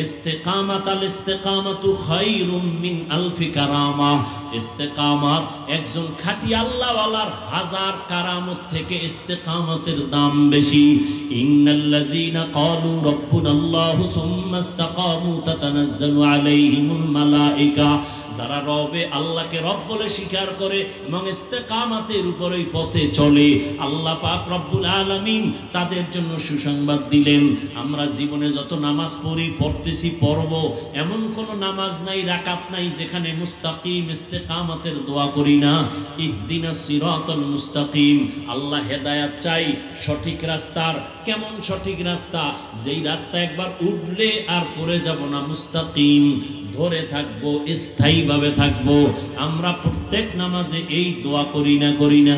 ইস্তেকামাত আল ইস্তেকামাতু খায়রুম মিন আলফি কারামা। ইস্তেকামাত একজন খাঁটি আল্লাহওয়ালার হাজার কারামত থেকে ইস্তেকামতের দাম বেশি। ইন্নাল্লাযীনা ক্বালু রাব্বুনাল্লাহু সুম্মা ইসতাকামু তাতানাজ্জালু আলাইহিমুল মালায়েকা। যারা রবে আল্লাহকে রব বলে স্বীকার করে এবং ইস্তেকামাতের উপরেই পথে চলে, আল্লাহ পাক রব্বুল আলামিন তাদের জন্য সুসংবাদ দিলেন। আমরা জীবনে যত নামাজ পড়ি, পড়তেছি, পড়ব, এমন কোন নামাজ নাই, রাকাত নাই যেখানে মুস্তাকিম ইস্তেকামতের দোয়া করি না। ইহদিনাস সিরাতাল মুস্তাকিম। আল্লাহ হেদায়েত চাই সঠিক রাস্তার। কেমন সঠিক রাস্তা? যেই রাস্তা একবার উঠলে আর পড়ে যাব না, মুস্তাকিম, ধরে থাকবো, স্থায়ীভাবে থাকবো। আমরা প্রত্যেক নামাজে এই দোয়া করি না? করি না?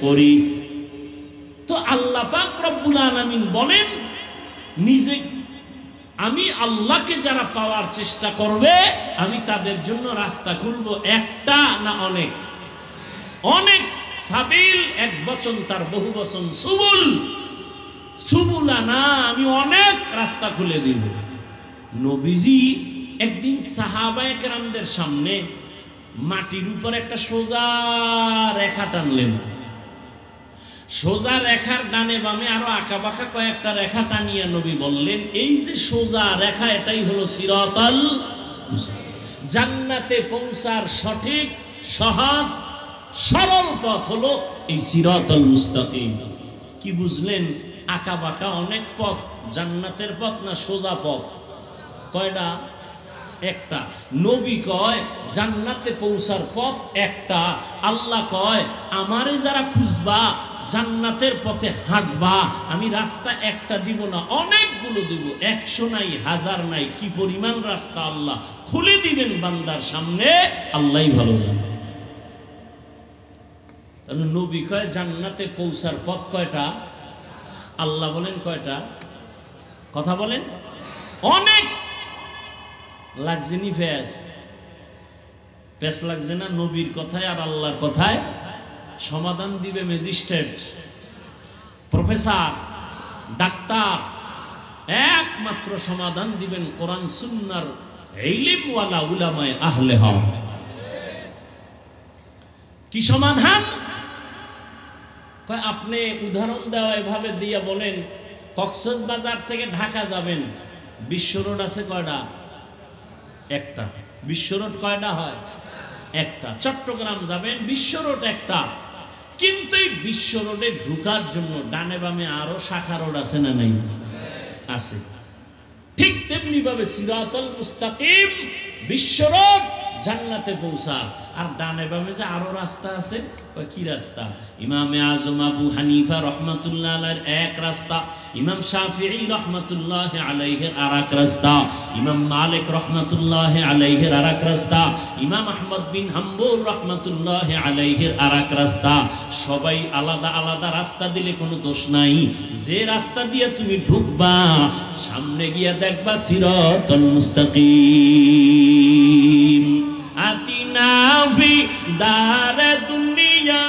করি। তো আল্লাহ পাক রব্বুল আলামিন বলেন নিজে, আমি আল্লাহকে যারা পাওয়ার চেষ্টা করবে আমি তাদের জন্য রাস্তা খুলবো। একটা না অনেক? অনেক। সাবিল এক বচন, তার বহু বচন সুবুল। সুবুলা না, আমি অনেক রাস্তা খুলে দিব। নবীজি একদিন সাহাবায়ে কেরামদের সামনে মাটির উপর একটা সোজা রেখা টানলেন। সোজা রেখার ডানে বামে আরো আঁকা বাঁকা কয়েকটা রেখা টানিয়া নবী বললেন, এই যে সোজা রেখা এটাই হলো সিরাতাল মুস্তাকিম। জান্নাতে পৌঁছার সঠিক, সহজ, সরল পথ হলো এই সিরাতাল মুস্তাকিম। কি বুঝলেন? আঁকা বাঁকা অনেক পথ, জান্নাতের পথ না সোজা পথ? কয়টা? একটা। নবী কয় জান্নাতে পৌঁছার পথ একটা। আল্লাহ কয় আমারে যারা খুঁজবা, জান্নাতের পথে হাঁটবা, আমি রাস্তা একটা দিব না, অনেকগুলো দিব। 100 নাই, 1000 নাই, কি পরিমাণ রাস্তা আল্লাহ খুলে দিবেন বান্দার সামনে, আল্লাহই ভালো জানে। তাহলে নবী কয় জান্নাতে পৌঁছার পথ কয়টা? আল্লাহ বলেন কয়টা? কথা বলেন। অনেক লাগছে নি পেস লাগছে না? নবীর কথায় আর আল্লাহর কথায় সমাধান দিবে ম্যাজিস্ট্রেট, প্রফেসর, ডাক্তার। একমাত্র সমাধান দিবেন কোরআন সুন্নাহর ইলমওয়ালা উলামায়ে আহলে হক। কি সমাধান? কয় আপনি উদাহরণ দেওয়া এভাবে দিয়া বলেন, কক্সবাজার থেকে ঢাকা যাবেন, বিশ্ব রোড আছে কয়টা? একটা। বিশ্ব রোড কয়টা হয়? একটা। চট্টগ্রাম যাবেন, বিশ্ব রোড একটা। কিন্তু এই বিশ্ব রোডে ঢোকার জন্য ডানে বামে আরো শাখা রোড আছে না নাই? আছে। ঠিক তেমনি ভাবে সিরাতুল মুস্তাকিম বিশ্ব রোড জান্নাতে পৌঁছার, আর ডানে বামে যে আরো রাস্তা আছে, কি রাস্তা? ইমামে আজম আবু হানিফা রহমাতুল্লাহ আলাইহির এক রাস্তা, ইমাম শাফিঈ রহমাতুল্লাহ আলাইহির আরেক রাস্তা, ইমাম মালিক রহমাতুল্লাহ আলাইহির আরেক রাস্তা, ইমাম আহমদ বিন হাম্বল রহমাতুল্লাহ আলাইহির আরেক রাস্তা। সবাই আলাদা আলাদা রাস্তা দিলে কোনো দোষ নাই। যে রাস্তা দিয়ে তুমি ঢুকবা, সামনে গিয়া দেখবা সিরাতুল মুস্তাকিম। আতিনা ফি দারে দুনিয়া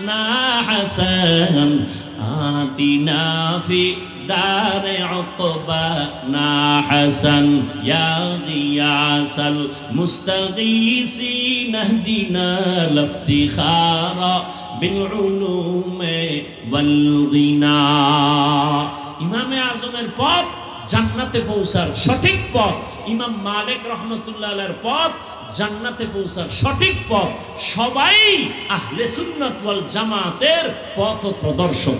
না হাসান, আতিনা ফি দারে উকবা না হাসান, ইয়া গিয়াসাল মুস্তাগীসিন ইহদিনা লিফতিখারা বিল উলুমে ওয়াল গিনা। ইমামে আজমের পথ জান্নাতে পৌঁছার সঠিক পথ, ইমাম মালিক রহমাতুল্লাহ আলাইহির পথ জান্নাতে পৌঁছার সঠিক পথ। সবাই আহলে সুন্নাত ওয়াল জামাতের পথ প্রদর্শক।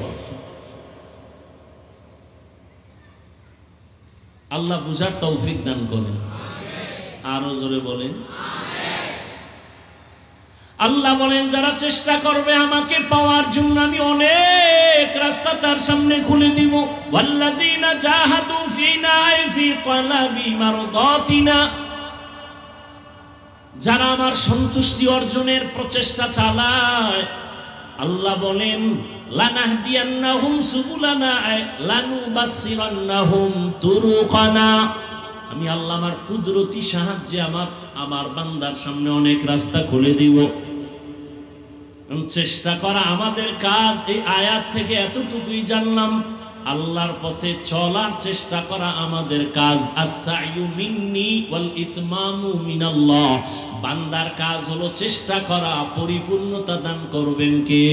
আল্লাহ বুঝার তৌফিক দান করেন। আরো জোরে বলেন। আল্লাহ বলেন যারা চেষ্টা করবে আমাকে পাওয়ার জন্য, আমি অনেক রাস্তা তার সামনে খুলে দিব। ওয়াল্লাযীনা জাহাদু ফিনা ফি তালাবি মারদাতিনা, যারা আমার সন্তুষ্টি অর্জনের প্রচেষ্টা চালায়, আল্লাহ বলেন লানাহদিয়ান্নাহুম সুবুলানা লানুবাসসিরান্নাহুম তুরুকানা। আমি আল্লাহ আমার কুদরতি সাহায্যে আমার বান্দার সামনে অনেক রাস্তা খুলে দিব। চেষ্টা করা আমাদের কাজ। এই আয়াত থেকে এতটুকুই জানলাম, আল্লাহর পথে চলার চেষ্টা করা আমাদের কাজ। আস-সা'য়ু মিন্নি ওয়াল ইতমামু মিনাল্লাহ। বান্দার কাজ হলো চেষ্টা করা, পরিপূর্ণতা দান করবেন কে?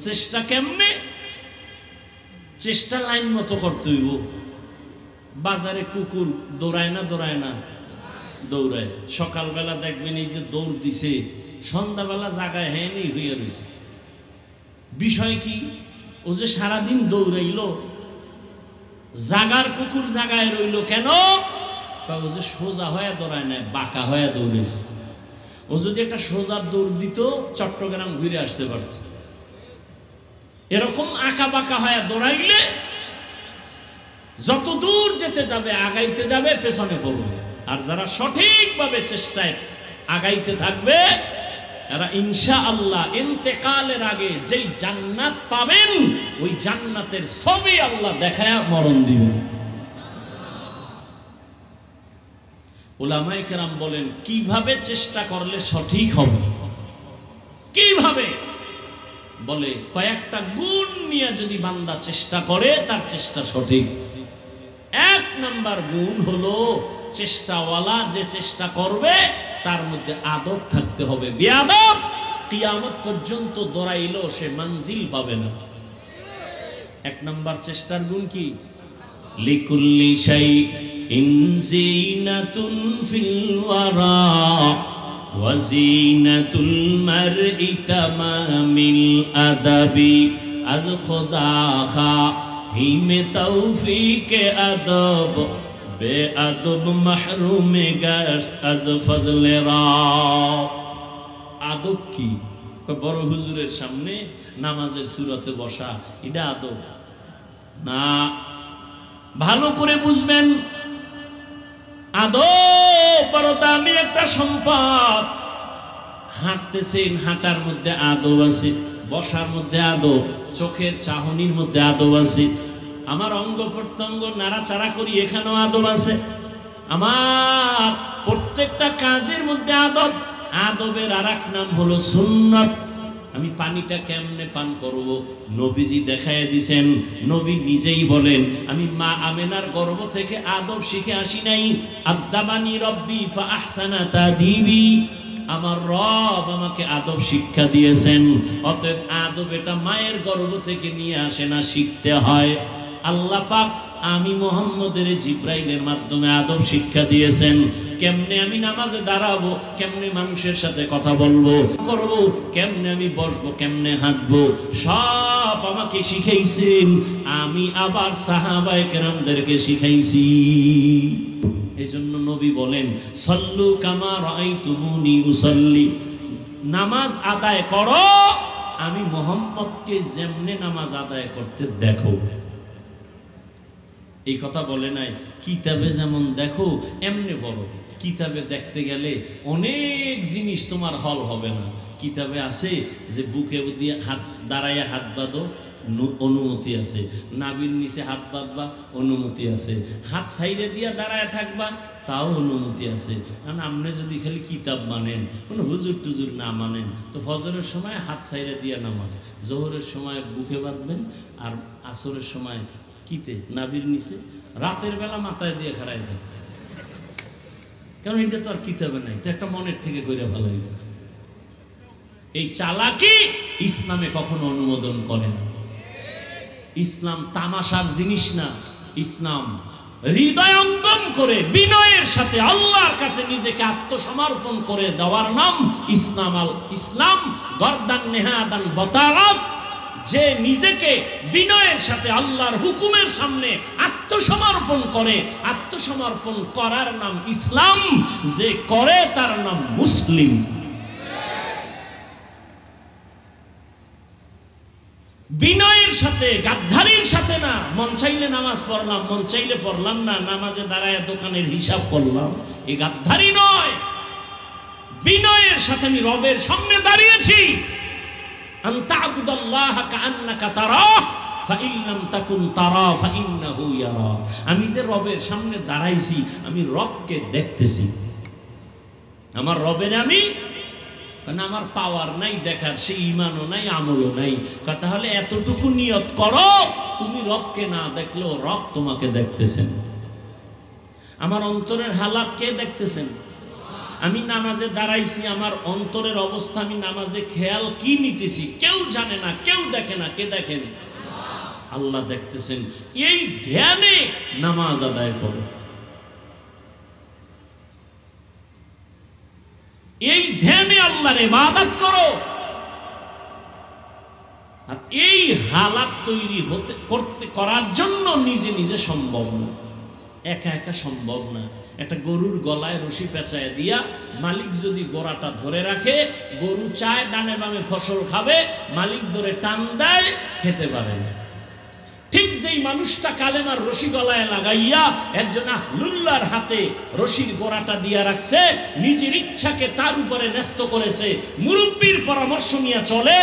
চেষ্টা কেমনে? চেষ্টা লাইন মতো করতে হইব। বাজারে কুকুর দৌড়ায় না? দৌড়ায়। সকালবেলা দেখবেন এই যে দৌড় দিছে, সন্ধ্যাবেলা জাগায় হ্যাঁ হইয়া রয়েছে। বিষয় কি? ও যে সারাদিন দৌড়াইলো, জাগার কুকুর জাগায় রইল কেন? ও যে সোজা হয়ে দৌড়ায় নাই, বাঁকা হয়ে দৌড়েছে। ও যদি একটা সোজা দৌড় দিত, চট্টগ্রাম ঘুরে আসতে পারত। এরকম আঁকা বাঁকা হয়ে দৌড়াইলে যত দূর যেতে যাবে, আগাইতে যাবে, পেছনে পড়বে। আর যারা সঠিকভাবে চেষ্টায় আগাইতে থাকবে, এরা ইনশাআল্লাহ ইন্তেকালের আগে যেই জান্নাত পাবেন, ওই জান্নাতের ছবি আল্লাহ দেখায়া মরণ দিবেন। উলামায়ে কেরাম বলেন কিভাবে চেষ্টা করলে সঠিক হবে? কিভাবে? বলে কয়েকটা গুণ নিয়ে যদি বান্দা চেষ্টা করে, তার চেষ্টা সঠিক। 1 নাম্বার গুণ হলো চেষ্টাওয়ালা যে চেষ্টা করবে তার মধ্যে আদব থাকতে হবে। বেয়াদব কিয়ামত পর্যন্ত দৌড়াইলেও সে মঞ্জিল পাবে না। 1 নাম্বার চেষ্টার গুণ কি? লিকুল্লি শাইইন যিনাতুন ফিল ওয়ারা ওয়া যিনাতুল মারই তামামিল আদাবি। আজ খোদা খা হিমে তৌফিক আদব বেআদব মাহরুমে গাশত আজ ফজলে রা। আদব কি? বড় হুজুরের সামনে নামাজের সুরতে বসা, এটা আদব না। ভালো করে বুঝবেন, আদব বড় দামি একটা সম্পদ। হাঁটতেছেন, হাঁটার মধ্যে আদব আছে, বসার মধ্যে আদব, চোখের চাহনির মধ্যে আদব আছে। আমার অঙ্গ প্রত্যঙ্গ নাড়াচাড়া করি, এখানেও আদব আছে। আমার প্রত্যেকটা কাজের মধ্যে আদব। আদবের আর এক নাম হলো সুন্নাত। আমি পানিটা কেমনে পান করব, নবীজি দেখায় দিছেন। নবী নিজেই বলেন, আমি মা আমেনার গর্ভ থেকে আদব শিখে আসি নাই। আদাবানি রব্বি ফা আহসানা তাদিবি। আমার রব আমাকে আদব শিক্ষা দিয়েছেন। অতএব আদব এটা মায়ের গর্ভ থেকে নিয়ে আসে না, শিখতে হয়। আল্লাহ পাক আমি মুহাম্মদের জিব্রাইলের মাধ্যমে আদব শিক্ষা দিয়েছেন। কেমনে আমি নামাজে দাঁড়াবো, কেমনে মানুষের সাথে কথা বলবো করব, কেমনে আমি বসবো, কেমনে হাঁটবো, সব আমাকে শিখাইছেন। আমি আবার সাহাবায়ে কেরামদেরকে শিখাইছি। এজন্য নবী বলেন, সল্লু কামা রাআইতুমুনি উসাল্লি। নামাজ আদায় করো আমি মুহাম্মদকে যেমনে নামাজ আদায় করতে দেখো। এই কথা বলে নাই কিতাবে যেমন দেখো এমনি বড়। কিতাবে দেখতে গেলে অনেক জিনিস তোমার হল হবে না। কিতাবে আছে যে বুকে দিয়ে হাত দাঁড়াইয়া হাত বাঁধো, অনুমতি আছে। নাভির নিচে হাত বাঁধবা, অনুমতি আছে। হাত সাইডে দিয়া দাঁড়ায় থাকবা, তাও অনুমতি আছে। কারণ আপনি যদি খালি কিতাব মানেন, কোনো হুজুর টুজুর না মানেন, তো ফজরের সময় হাত সাইডে দিয়া নামাজ, জোহরের সময় বুকে বাঁধবেন, আর আসরের সময় কিতে নাভির নিচে, রাতের বেলা মাথায় দিয়ে খাড়াই থাকে। কারণ এটা তো আর কিতাবে নাই, তো একটা মনের থেকে কইরা ভালো হইবে। এই চালাকি ইসলামে কখনো অনুমোদন করে না। ইসলাম তামাশার জিনিস না। ইসলাম হৃদয়ঙ্গম করে বিনয়ের সাথে আল্লাহর কাছে নিজেকে আত্মসমর্পণ করে দেওয়ার নাম ইসলাম। ইসলাম গর্দান নেহাদান বতারাত। যে নিজেকে বিনয়ের সাথে আল্লাহর হুকুমের সামনে আত্মসমর্পণ করে, আত্মসমর্পণ করার নাম ইসলাম। যে করে তার নাম মুসলিম। বিনয়ের সাথে, গাদ্দারির সাথে না। মন চাইলে নামাজ পড়লাম, মন চাইলে পড়লাম না, নামাজে দাঁড়ায় দোকানের হিসাব করলাম, এই গাদ্দারি নয়। বিনয়ের সাথে আমি রবের সামনে দাঁড়িয়েছি। আনতা আবুদাল্লাহ কাআন্নাকা তারাহ ফাইন লাম তাকুন তারা ফাইন্নাহু ইয়ারা। আমি যে রবের সামনে দাঁড়াইছি, আমি রবকে দেখতেছি। আমার রবের আমি, কারণ আমার পাওয়ার নাই দেখার, সে ইমানও নাই, আমলও নাই। তাহলে এতটুকু নিয়ত করো, তুমি রবকে না দেখলেও রব তোমাকে দেখতেছেন। আমার অন্তরের হালাত কে দেখতেছেন? আমি নামাজে দাঁড়াইছি, আমার অন্তরের অবস্থা, আমি নামাজে খেয়াল কি নিতেছি কেউ জানে না, কেউ দেখে না। কে দেখেন? আল্লাহ দেখতেছেন। এই ধ্যানে নামাজ আদায় করো, এই ধ্যানে আল্লাহর ইবাদত করো। আর এই হালাত তৈরি করার জন্য নিজে নিজে সম্ভব না, একা একা সম্ভব না। একটা গরুর গলায় রশি পেঁচায় দিয়া মালিক যদি গোড়াটা ধরে রাখে, গরু চায় ডানে বামে ফসল খাবে, মালিক ধরে টান দেয়, খেতে পারে না। ঠিক যেই মানুষটা কালেমার রশি গলায় লাগাইয়া একজন আহলুল্লাহর হাতে রশির গোড়াটা দিয়া রাখছে, নিজের ইচ্ছাকে তার উপরে ন্যস্ত করেছে, মুরব্বির পরামর্শ নিয়ে চলে,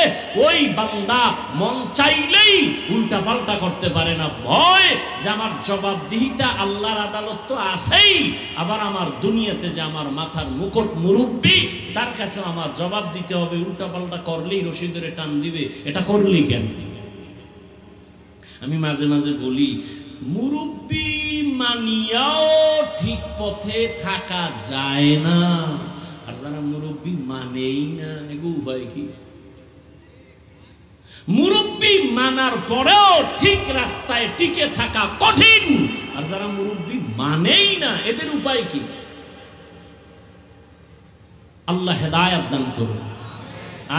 ওই বান্দা মন চাইলেই উল্টা পাল্টা করতে পারে না। ভয় যে আমার জবাবদিহিতা আল্লাহর আদালত তো আছেই, আবার আমার দুনিয়াতে যে আমার মাথার মুকুট মুরব্বি, তার কাছে আমার জবাব দিতে হবে। উল্টা পাল্টা করলেই রশি ধরে টান দিবে, এটা করলি কেন? আমি মাঝে মাঝে বলি, মুরব্বি মানিয়াও ঠিক পথে থাকা যায় না, আর যারা মুরব্বি মানেই না, এগো উপায় কি? মুরব্বি মানার পরেও ঠিক রাস্তায় টিকে থাকা কঠিন, আর যারা মুরব্বি মানেই না, এদের উপায় কি? আল্লাহ হেদায়েত দান করুন।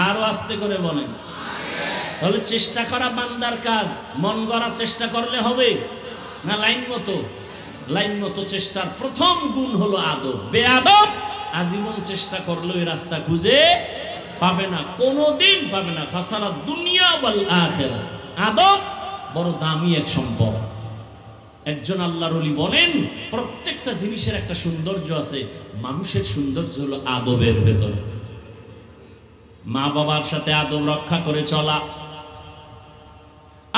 আরো আস্তে করে বলেন। তাহলে চেষ্টা করা বান্দার কাজ। মন গড়া চেষ্টা করলে হবে না লাইন মতো? লাইন মতো চেষ্টার প্রথম গুণ হলো আদব। বেয়াদব আজীবন চেষ্টা করলেও এই রাস্তা খুঁজে পাবে না, কোনোদিন পাবে না। খাসারা দুনিয়া ওয়াল আখিরা। আদব বড় দামি এক সম্পদ। একজন আল্লাহর ওলি বলেন, প্রত্যেকটা জিনিসের একটা সৌন্দর্য আছে, মানুষের সৌন্দর্য হলো আদবের ভেতরে। মা বাবার সাথে আদব রক্ষা করে চলা।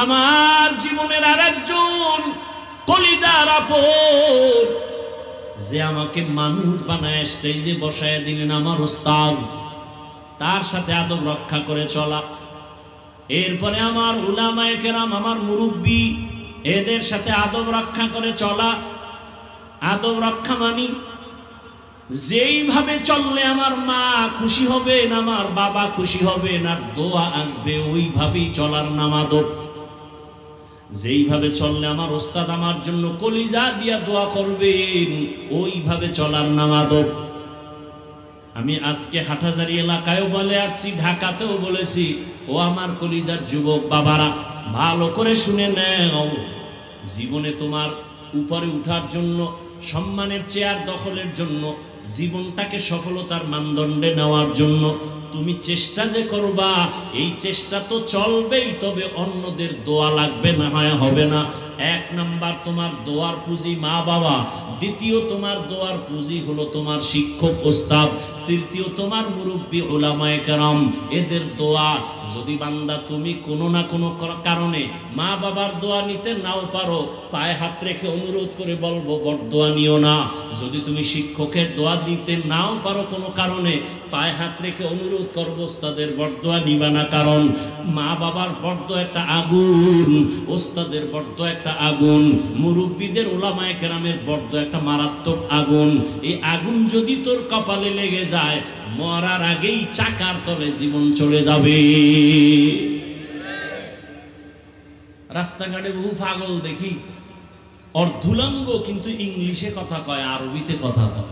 আমার জীবনের আরেকজন কলিজার আপন, যে আমাকে মানুষ বানায় স্টেজে বসায় দিলেন, আমার উস্তাদ, তার সাথে আদব রক্ষা করে চলা। এরপরে আমার উলামায়ে কেরাম, আমার মুরব্বী, এদের সাথে আদব রক্ষা করে চলা। আদব রক্ষা মানি যেইভাবে চললে আমার মা খুশি হবেন, আমার বাবা খুশি হবেন, আর দোয়া আসবে, ওইভাবেই চলার নাম আদব। যেইভাবে চললে আমার ওস্তাদ আমার জন্য কলিজা দিয়া দোয়া করবেন, ওইভাবে চলার নাম আদব। আমি আজকে হাটহাজারী এলাকায়ও বলে আসছি, ঢাকাতেও বলেছি, ও আমার কলিজার যুবক বাবারা, ভালো করে শুনে নাও। জীবনে তোমার উপরে উঠার জন্য, সম্মানের চেয়ার দখলের জন্য, জীবনটাকে সফলতার মানদণ্ডে নেওয়ার জন্য তুমি চেষ্টা যে করবা, এই চেষ্টা তো চলবেই, তবে অন্যদের দোয়া লাগবে, না হয় হবে না। এক নাম্বার তোমার দোয়ার পুঁজি মা বাবা, দ্বিতীয় তোমার দোয়ার পুঁজি হলো তোমার শিক্ষক ওস্তাদ, তৃতীয় তোমার মুরব্বী উলামায়ে কেরাম, এদের দোয়া। যদি বান্দা তুমি কোনো না কোনো কারণে মা বাবার দোয়া নিতে নাও পারো, পায়ে হাত রেখে অনুরোধ করে বলবো বরদোয়া নিও না। যদি তুমি শিক্ষকের দোয়া দিতে নাও পারো কোনো কারণে, পায়ে হাত রেখে অনুরোধ করবো ওস্তাদের বরদোয়া নিবা না, কারণ মা বাবার বরদোয়া একটা আগুন, ওস্তাদের বরদোয়া একটা আগুন, মুরব্বীদের উলামায়ে কেরামের বরদোয়া একটা মারাত্মক আগুন। এই আগুন যদি তোর কপালে লেগে যায়, মরার আগেই চাকার তলে জীবন চলে যাবে। রাস্তাঘাটে বহু পাগল দেখি, অর্ধুলাঙ্গ কিন্তু ইংলিশে কথা কয়, আরবিতে কথা কয়।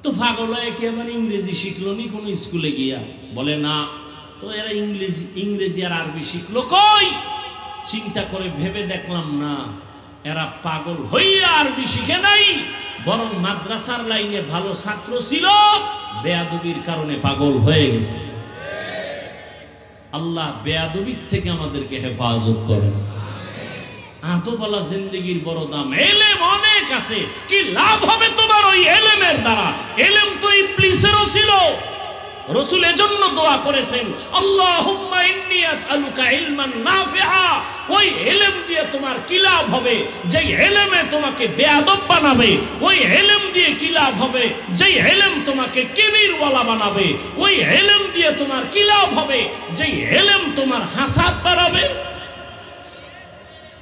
তো পাগল হয় কি আবার ইংরেজি শিখলো নি কোনো স্কুলে গিয়া? বলে না, তো এরা ইংরেজি আর আরবি শিখলো কই? চিন্তা করে ভেবে দেখলাম না, এরা পাগল হইয়া আরবি শিখে নাই, বরং মাদ্রাসার লাইনে ভালো ছাত্র ছিল, বেয়াদবির কারণে পাগল হয়ে গেছে। আল্লাহ বেয়াদবির থেকে আমাদেরকে হেফাজত করেন। আদবওয়ালা জিন্দেগির বড় দাম। এলেম অনেক আছে, কি লাভ হবে তোমার ওই এলেমের দ্বারা? এলেম তো ইবলিসেরও ছিল। রাসূল এজন্য দোয়া করেছেন, আল্লাহুম্মা ইন্নী আসআলুকা ইলমান নাফিআ। ওই এলেম দিয়ে তোমার কি লাভ হবে? যেই এলেমে তোমাকে বেয়াদব বানাবে। ওই এলেম দিয়ে কি লাভ হবে? যেই এলেম তোমাকে কিবিরওয়ালা বানাবে। ওই এলেম দিয়ে তোমার কি লাভ হবে? যেই এলেম তোমার হাসাদ বাড়াবে।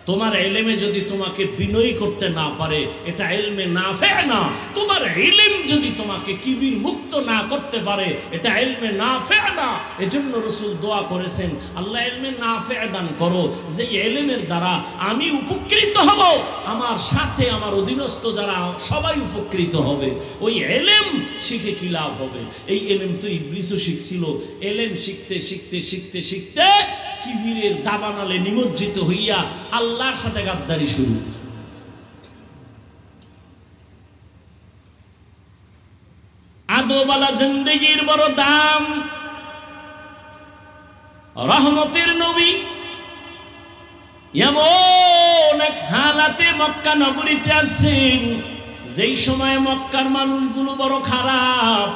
তোমার এলেমে যদি তোমাকে বিনয়ী করতে না পারে, এটা ইলমে নাফে না। তোমার ইলম যদি তোমাকে কিবির মুক্ত না করতে পারে, এটা ইলমে নাফে না। এজন্য রাসূল দোয়া করেছেন, আল্লাহ ইলমে নাফে দান করো, যে ইলমের দ্বারা আমি উপকৃত হব, আমার সাথে আমার অধীনস্থ যারা সবাই উপকৃত হবে। ওই ইলম শিখে কি লাভ হবে? এই ইলম তো ইবলিসও শিখছিল। ইলম শিখতে শিখতে শিখতে শিখতে কিবিরের দাবানালে নিমজ্জিত হইয়া আল্লাহর সাথে গাদ্দারি শুরু। আদবওয়ালা জিন্দেগির বড় দাম। রহমতের নবী এমন এক হালাতে মক্কা নগরীতে আসছেন, যেই সময় মক্কার মানুষগুলো বড় খারাপ।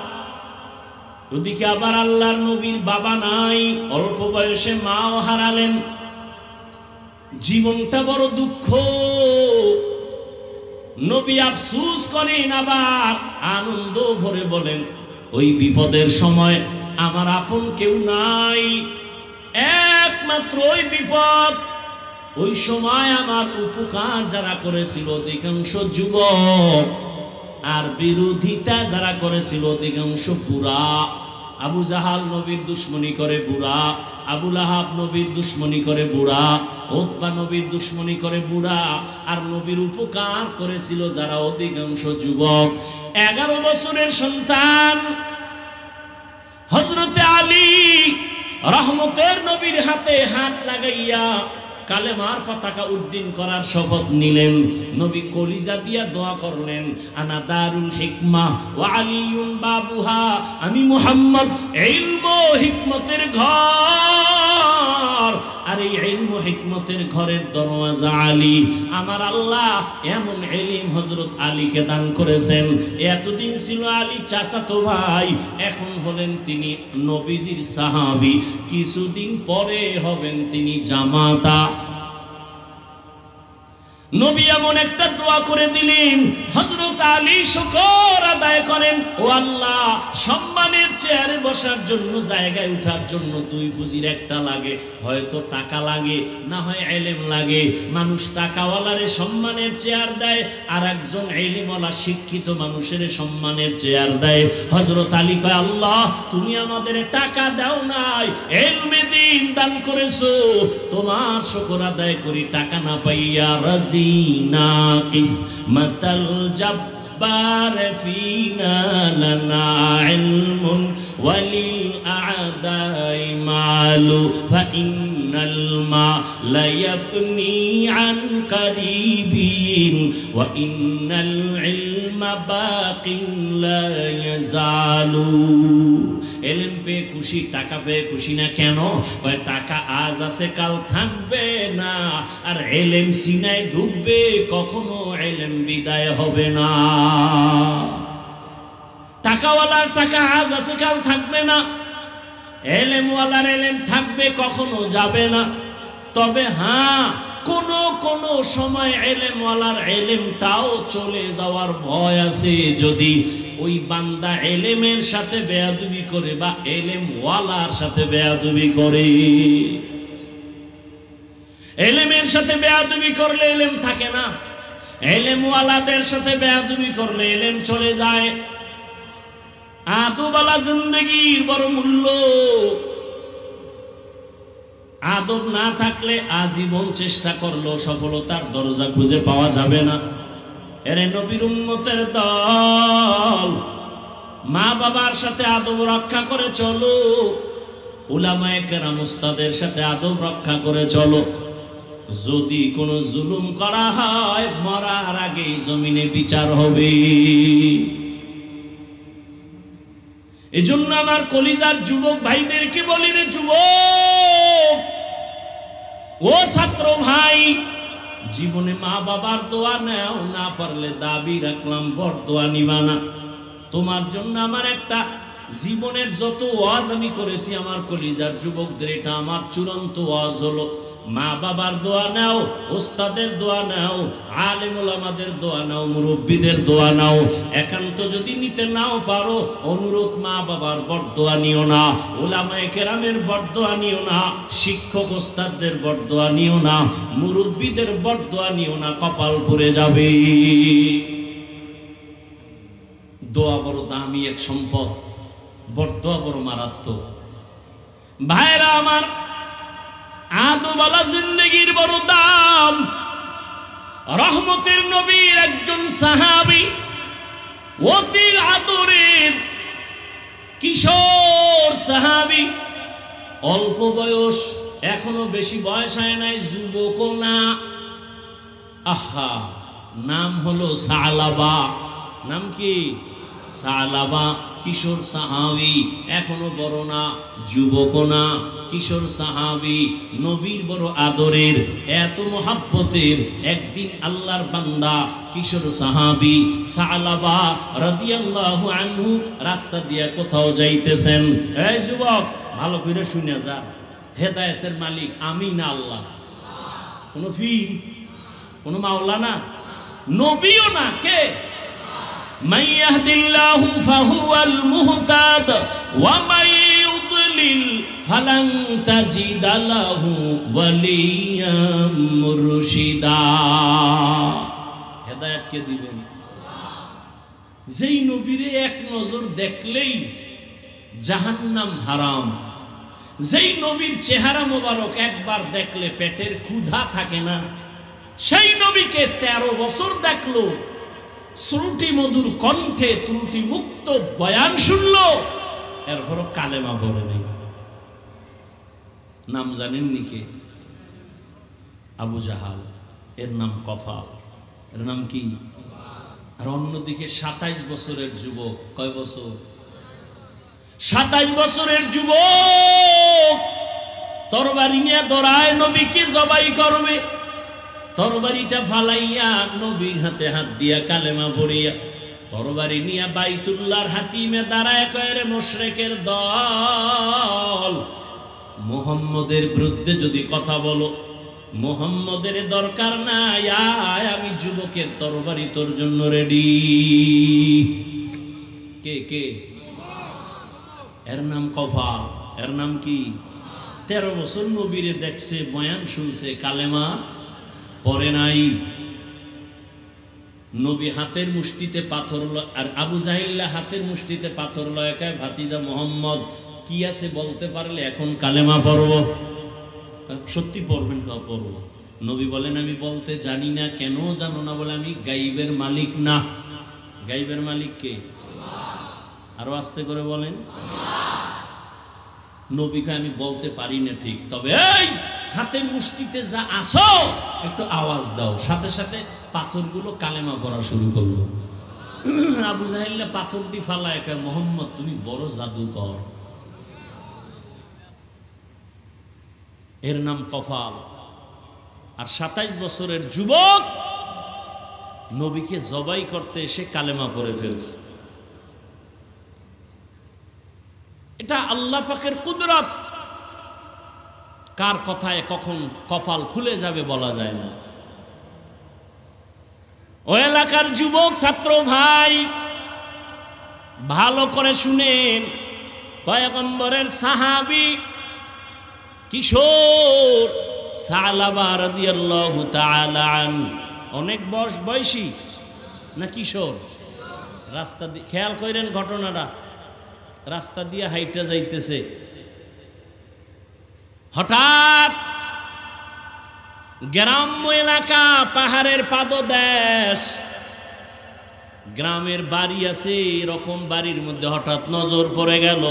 ওদিকে আবার আল্লাহর নবীর বাবা নাই, অল্প বয়সে মাও হারালেন। জীবনটা বড় দুঃখ। নবী আফসোস করেন, আবার আনন্দ ভরে বলেন, ওই বিপদের সময় আমার আপন কেউ নাই, একমাত্র ওই বিপদ। ওই সময় আমার উপকার যারা করেছিল অধিকাংশ যুবক, আর বিরোধিতা যারা করেছিল অধিকাংশ বুড়া। আবু জাহাল নবীর দুশ্মনী করে বুড়া, আবু লাহাব নবীর দুশ্মনী করে বুড়া, উতবা নবীর দুশ্মনী করে বুড়া। আর নবীর উপকার করেছিল যারা অধিকাংশ যুবক। 11 বছরের সন্তান হযরতে আলী রহমতের নবীর হাতে হাত লাগাইয়া কালেমার পতাকা উড্ডীন করার শপথ নিলেন। নবী কলিজা দিয়া দোয়া করলেন, আনা দারুল হিকমা ওয়া আলিয়ুন বাবুহা, আমি মুহাম্মদ ইলম ও হিকমতের ঘর, আর এই ইলম ও হিকমতের ঘরের দরওয়াজা আলী। আমার আল্লাহ এমন ইলম হযরত আলীকে দান করেছেন। এতদিন ছিল আলী চাচাতো ভাই, এখন হলেন তিনি নবীজির সাহাবী, কিছুদিন পরে হবেন তিনি জামাতা। নবী এমন একটা দোয়া করে দিলেন, হযরত আলী শুকর আদায় করেন, ও আল্লাহ, সম্মানের চেয়ারে বসার জন্য, জায়গায় উঠার জন্য দুই পুঁজির একটা লাগে, হয়তো টাকা লাগে, না হয় ইলম লাগে। মানুষ টাকাওয়ালারে সম্মানের চেয়ার দেয়, আর একজন ইলমওয়ালা শিক্ষিত মানুষের সম্মানের চেয়ার দেয়। হযরত আলী কয়, আল্লাহ, তুমি আমাদের টাকা দাও নাই, ইলমে দ্বীন দান করেছো, তোমার শুকর আদায় করি, টাকা না পাইয়া রাজি নাকিস মাতাল জব্বার ফিনা লানা ইলমুন ওয়ালিল আ'দাই মালু ফা ইন্নাল মালা ইয়াফনি আন কারিবিন ওয়া ইন্নাল ইলমা বাকিন লা ইয়াজালু। ইলম পেয়ে খুশি, টাকা পেয়ে খুশি না কেন? কয় টাকা আজ আছে কাল থাকবে না, আর ইলম সিনায় ডুববে, কখনো ইলম বিদায় হবে না। টাকাওয়ালার টাকা আজ আছে কাল থাকবে না, ইলমওয়ালার ইলম থাকবে, কখনো যাবে না। তবে হ্যাঁ, কোন সময় ইলমওয়ালার ইলমটাও চলে যাওয়ার ভয় আছে, যদি ওই বান্দা ইলমের সাথে বেয়াদবি করে বা ইলমওয়ালার সাথে বেয়াদবি করে। ইলমের সাথে বেয়াদবি করলে ইলম থাকে না, ইলমওয়ালাদের সাথে বেয়াদবি করলে ইলম চলে যায়। আদবওয়ালা জিন্দেগির বড় মূল্য। আদব না থাকলে আজীবন চেষ্টা করলেও সফলতার দরজা খুঁজে পাওয়া যাবে না। এরে নবীর উম্মতের দল, মা বাবার সাথে আদব রক্ষা করে চলো, উলামায়ে কেরাম উস্তাদের সাথে আদব রক্ষা করে চলো। যদি কোনো জুলুম করা হয়, মরার আগেই জমিনে বিচার হবে। এজন্য আমার কলিজার যুবক ভাইদেরকে বলি, রে যুবক, ও ছাত্র ভাই, জীবনে মা বাবার দোয়া নাও, না পারলে দাবি রাখলাম বড় দোয়া নিবা না। তোমার জন্য আমার একটা জীবনের যত ওয়াজ আমি করেছি আমার কলিজার যুবকদের, এটা আমার চূড়ান্ত ওয়াজ হলো, মা বাবার দোয়া নাও, ওস্তাদের দোয়া নাও, আলেম ওলামাদের দোয়া নাও, মুরব্বীদের দোয়া নাও। একান্ত যদি নিতে নাও পারো, অনুরোধ, মা বাবার বরদোয়া নিও না, ওলামায়ে কেরামের বরদোয়া নিও না, শিক্ষক ওস্তাদদের বরদোয়া নিও না, মুরব্বীদের বরদোয়া নিও না, কপাল পুড়ে যাবে। দোয়া বড় দামি এক সম্পদ, বরদোয়া বড় মারাত্মক। ভাইরা আমার, আদবওয়ালা জিন্দেগির বড় দাম। রহমতের নবীর একজন সাহাবী, অতি আদরের কিশোর সাহাবী, অল্প বয়স, এখনো বেশি বয়স হয় নাই, যুবকও না। আহা, নাম হলো সালাবা। নাম কি? সালাবা। কিশোর সাহাবী, এখনো বড় না, যুবকও না, কিশোর সাহাবী, নবীর বড় আদরের, এত মোহাব্বতের। একদিন আল্লাহর বান্দা কিশোর সাহাবী সালাবা রাদিয়াল্লাহু আনহু রাস্তা দিয়ে কোথাও যাইতেছেন। এই যুবক, ভালো করে শুনে যা, হেদায়েতের মালিক আমি না আল্লাহ, কোন পীর, কোন মাওলানা, নবীও না। কে? মান ইয়াহদিল্লাহু ফাহুয়াল মুহতাদ ওয়া মান ইউদ্লিল ফালান তাজিদা লাহু ওয়ালিয়াম মুরশিদা। হেদায়েত কে দিবেন? যেই নবীরে এক নজর দেখলেই জাহান্নাম হারাম, যেই নবীর চেহারা মোবারক একবার দেখলে পেটের ক্ষুধা থাকে না, সেই নবীকে 13 বছর দেখলো, শ্রুতি মধুর কণ্ঠে ত্রুটি মুক্ত বয়ান শুনলো, এরপরও কালেমা পড়ে নেই। নাম জানেননি কে? আবু জাহাল, এর নাম কফাল, এর নাম কি? আর অন্যদিকে 27 বছরের যুবক, কয় বছর? 27 বছরের যুবক তরবারি নিয়ে দৌড়ায় নবীকে জবাই করবে। তরবারিটা ফালাইয়া নবীর হাতে হাত দিয়া কালেমা পড়িয়া তরবারি নিয়ে বাইতুল্লাহর হাতিমে দাঁড়ায় কয়, রে মুশরিকের দল, মুহাম্মদের বিরুদ্ধে যদি কথা বলো, মুহাম্মদের দরকার নাই, আয় আমি যুবকের তরবারি তোর জন্য রেডি। কে কে? এর নাম কফাল, এর নাম কি? 13 বছর নবীরে দেখছে, বয়ান শুনছে, কালেমা পড়ে নাই। নবী হাতের মুষ্টিতে পাথর, আর আবু জাহিল্লা হাতের মুষ্টিতে পাথর লয়, কয় ভাতিজা মুহাম্মদ কি আছে বলতে পারলে এখন কালেমা পড়ব। সত্যি পড়বেন? পড়ব। নবী বলেন, আমি বলতে জানি না। কেন জানো না? বলে, আমি গাইবের মালিক না। গাইবের মালিক কে? আরো আস্তে করে বলেন। নবীকে আমি বলতে পারি না ঠিক, তবে এই হাতের মুষ্টিতে যা আসো একটু আওয়াজ দাও। সাথে সাথে পাথরগুলো কালেমা পড়া শুরু করলো। আবু জাহিল্লা পাথরটি ফালায়, কয় মুহাম্মদ তুমি বড় জাদুকর। এর নাম কফাল। আর 27 বছরের যুবক নবীকে জবাই করতে এসে কালেমা পড়ে ফেলছে। এটা আল্লাহ পাকের কুদরত। কার কথায় কখন কপাল খুলে যাবে বলা যায় না। ও এলাকার যুবক ছাত্র ভাই, ভালো করে শুনেন, পয়গম্বরের সাহাবী কিশোর সালাবা রাদিয়াল্লাহু তাআলা আনহু, অনেক বয়সী না কিশোর? রাস্তা দিয়ে খেয়াল করেন ঘটনাটা, রাস্তা দিয়ে হাইটা যাইতেছে, হঠাৎ গ্রাম্য এলাকা, পাহাড়ের পাদদেশ, গ্রামের বাড়ি আছে, এরকম বাড়ির মধ্যে হঠাৎ নজর পড়ে গেল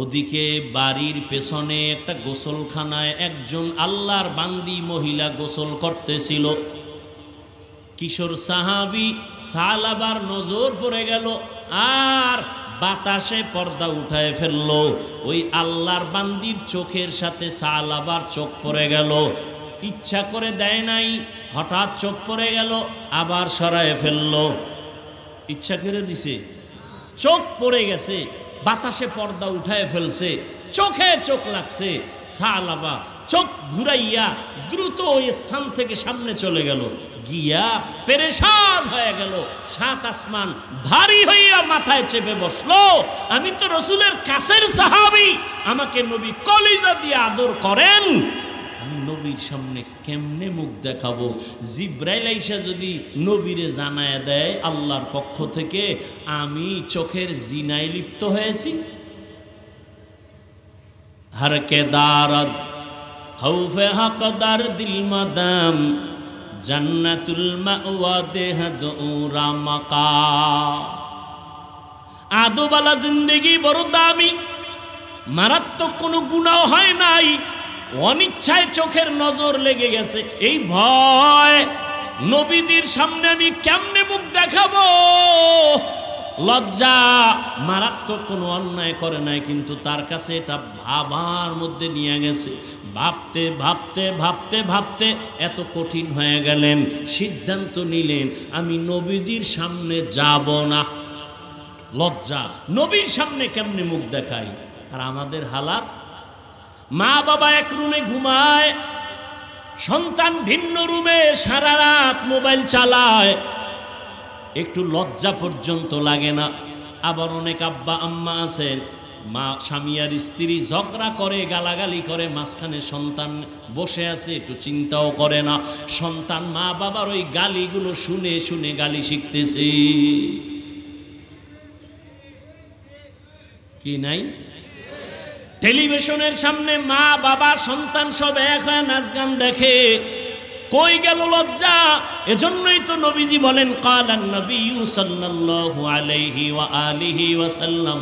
ওদিকে বাড়ির পেছনে একটা গোসলখানায় একজন আল্লাহর বান্দি মহিলা গোসল করতেছিল। কিশোর সাহাবী সালাবার নজর পড়ে গেল, আর বাতাসে পর্দা উঠায় ফেললো। ওই আল্লাহর বান্দির চোখের সাথে সালাবার চোখ পড়ে গেল। ইচ্ছা করে দেয় নাই, হঠাৎ চোখ পড়ে গেল, আবার সরায় ফেললো। ইচ্ছা করে দিছে, চোখ পড়ে গেছে, বাতাসে পর্দা উঠায় ফেলছে, চোখে চোখ লাগছে। সালাবা চোখ ঘুরাইয়া দ্রুত ওই স্থান থেকে সামনে চলে গেল, গিয়া পেরেশান হয়ে গেল। 7 আসমান ভারী হইয়া মাথায় চেপে বসলো। আমি তো রসুলের কাছের সাহাবী, আমাকে নবী কলিজা দিয়ে আদর করেন, আমি নবীর সামনে কেমনে মুখ দেখাবো? জিব্রাইল আইসা যদি নবীরে জানায় দেয় আল্লাহর পক্ষ থেকে আমি চোখের জিনায় লিপ্ত হয়েছি। হরকে দারদ খৌফে হকদার দিল মাদাম জান্নাতুল মাওয়া দেহদ উরামাকা। আদোবালা জিন্দেগি বড় দামি, মারাত্মক কোনো গুনাহ হয় নাই, অনিচ্ছায় চোখের নজর লেগে গেছে। এই ভয়, নবীজির সামনে আমি কেমনে মুখ দেখাবো? লজ্জা, মারাত্মক কোনো অন্যায় করে নাই, কিন্তু তার কাছে এটা ভাবার মধ্যে নিয়ে গেছে। ভাবতে ভাবতে ভাবতে ভাবতে এত কঠিন হয়ে গেলেন, সিদ্ধান্ত নিলেন আমি নবীজির সামনে যাব না। লজ্জা, নবীর সামনে কেমনে মুখ দেখাই? আর আমাদের হালাত, মা বাবা এক রুমে ঘুমায়, সন্তান ভিন্ন রুমে সারা রাত মোবাইল চালায়, একটু লজ্জা পর্যন্ত লাগে না। আবার অনেক আব্বা আম্মা আছেন, মা স্বামী আর স্ত্রী ঝগড়া করে, গালাগালি করে, মাঝখানে সন্তান বসে আছে, একটু চিন্তাও করে না। সন্তান মা বাবার ওই গালিগুলো শুনে শুনে গালি শিখতেছে। কি নাই? টেলিভিশনের সামনে মা বাবা সন্তান সব এক হয়ে নাচ গান দেখে, কই গেল লজ্জা? এজন্যই তো নবীজি বলেন, কালান নবী সাল্লাল্লাহু আলাইহি ওয়া আলিহি ওয়া সাল্লাম,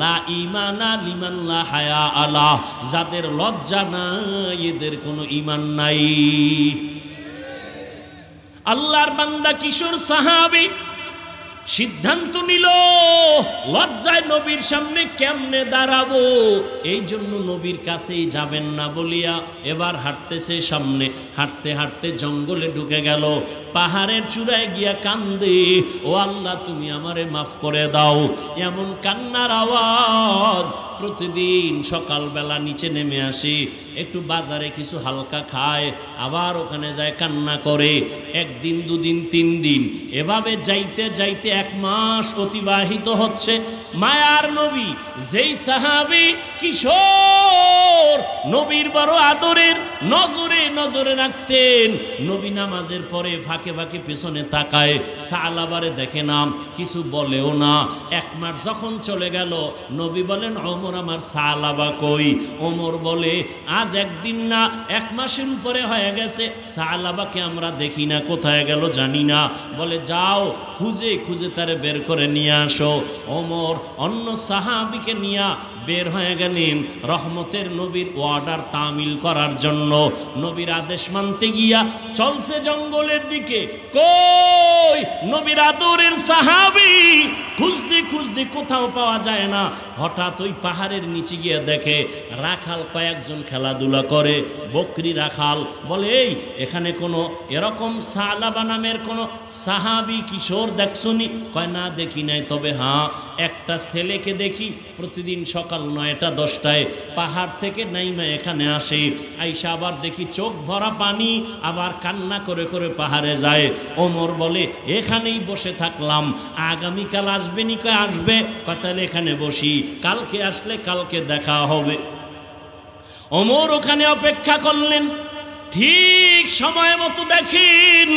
লা ঈমানা লিমান লা হায়া আলা, যাদের লজ্জা নাই এদের কোনো ঈমান নাই। আল্লাহর বান্দা কিশোর সাহাবী সিদ্ধান্ত নিল লজ্জায় নবীর সামনে কেমনে দাঁড়াবো, এই জন্য নবীর কাছেই যাবেন না বলিয়া এবার হাঁটতেছে সামনে। হাঁটতে হাঁটতে জঙ্গলে ঢুকে গেল, পাহাড়ের চূড়ায় গিয়া কান্দে, ও আল্লাহ তুমি আমারে মাফ করে দাও। এমন কান্নার আওয়াজ প্রতিদিন সকালবেলা নিচে নেমে আসে, একটু বাজারে কিছু হালকা খায়, আবার ওখানে যায় কান্না করে। একদিন দুদিন তিন দিন এভাবে যাইতে যাইতে 1 মাস অতিবাহিত হচ্ছে। মায়ার নবী যেই সাহাবী কিশোর নবীর বড় আদরের, নজরে নজরে রাখতেন, নবী নামাজের পরে ফাঁকে ফাঁকে পেছনে তাকায়, সালাবারে দেখে না, কিছু বলেও না। 1 মাস যখন চলে গেল, নবী বলেন ওমর আমার সালাবা কই? ওমর বলে আজ একদিন না 1 মাসের উপরে হয়ে গেছে, সালাবাকে আমরা দেখি না, কোথায় গেল জানি না। বলে যাও খুঁজে খুঁজে তারে বের করে নিয়ে আসো। ওমর অন্য সাহাবীকে নিয়ে বের হয়ে গেলেন রহমতের নবীর অর্ডার তামিল করার জন্য। নবীর আদেশ মানতে গিয়া চলছে জঙ্গলের দিকে, কই নবীর আদরের সাহাবী খুঁজতে খুঁজতে কোথাও পাওয়া যায় না। হঠাৎ ওই পাহাড়ের নিচে গিয়ে দেখে রাখাল কয়েকজন খেলাধুলা করে, বকরি রাখাল। বলে এই এখানে কোনো এরকম সালাবা নামের কোনো সাহাবী কিশোর দেখছনি? কয় না দেখি নাই, তবে হ্যাঁ একটা ছেলেকে দেখি প্রতিদিন সকাল 9টা 10টায় পাহাড় থেকে নাইমা এখানে আসে, আইসা আবার দেখি চোখ ভরা পানি, আবার কান্না করে করে পাহাড়ে যায়। ওমর বলে এখানেই বসে থাকলাম, আগামীকাল আসবে নি? কয় আসবে। কয় তাহলে এখানে বসি, কালকে আসলে কালকে দেখা হবে। ওমর ওখানে অপেক্ষা করলেন। ঠিক সময় মতো দেখেন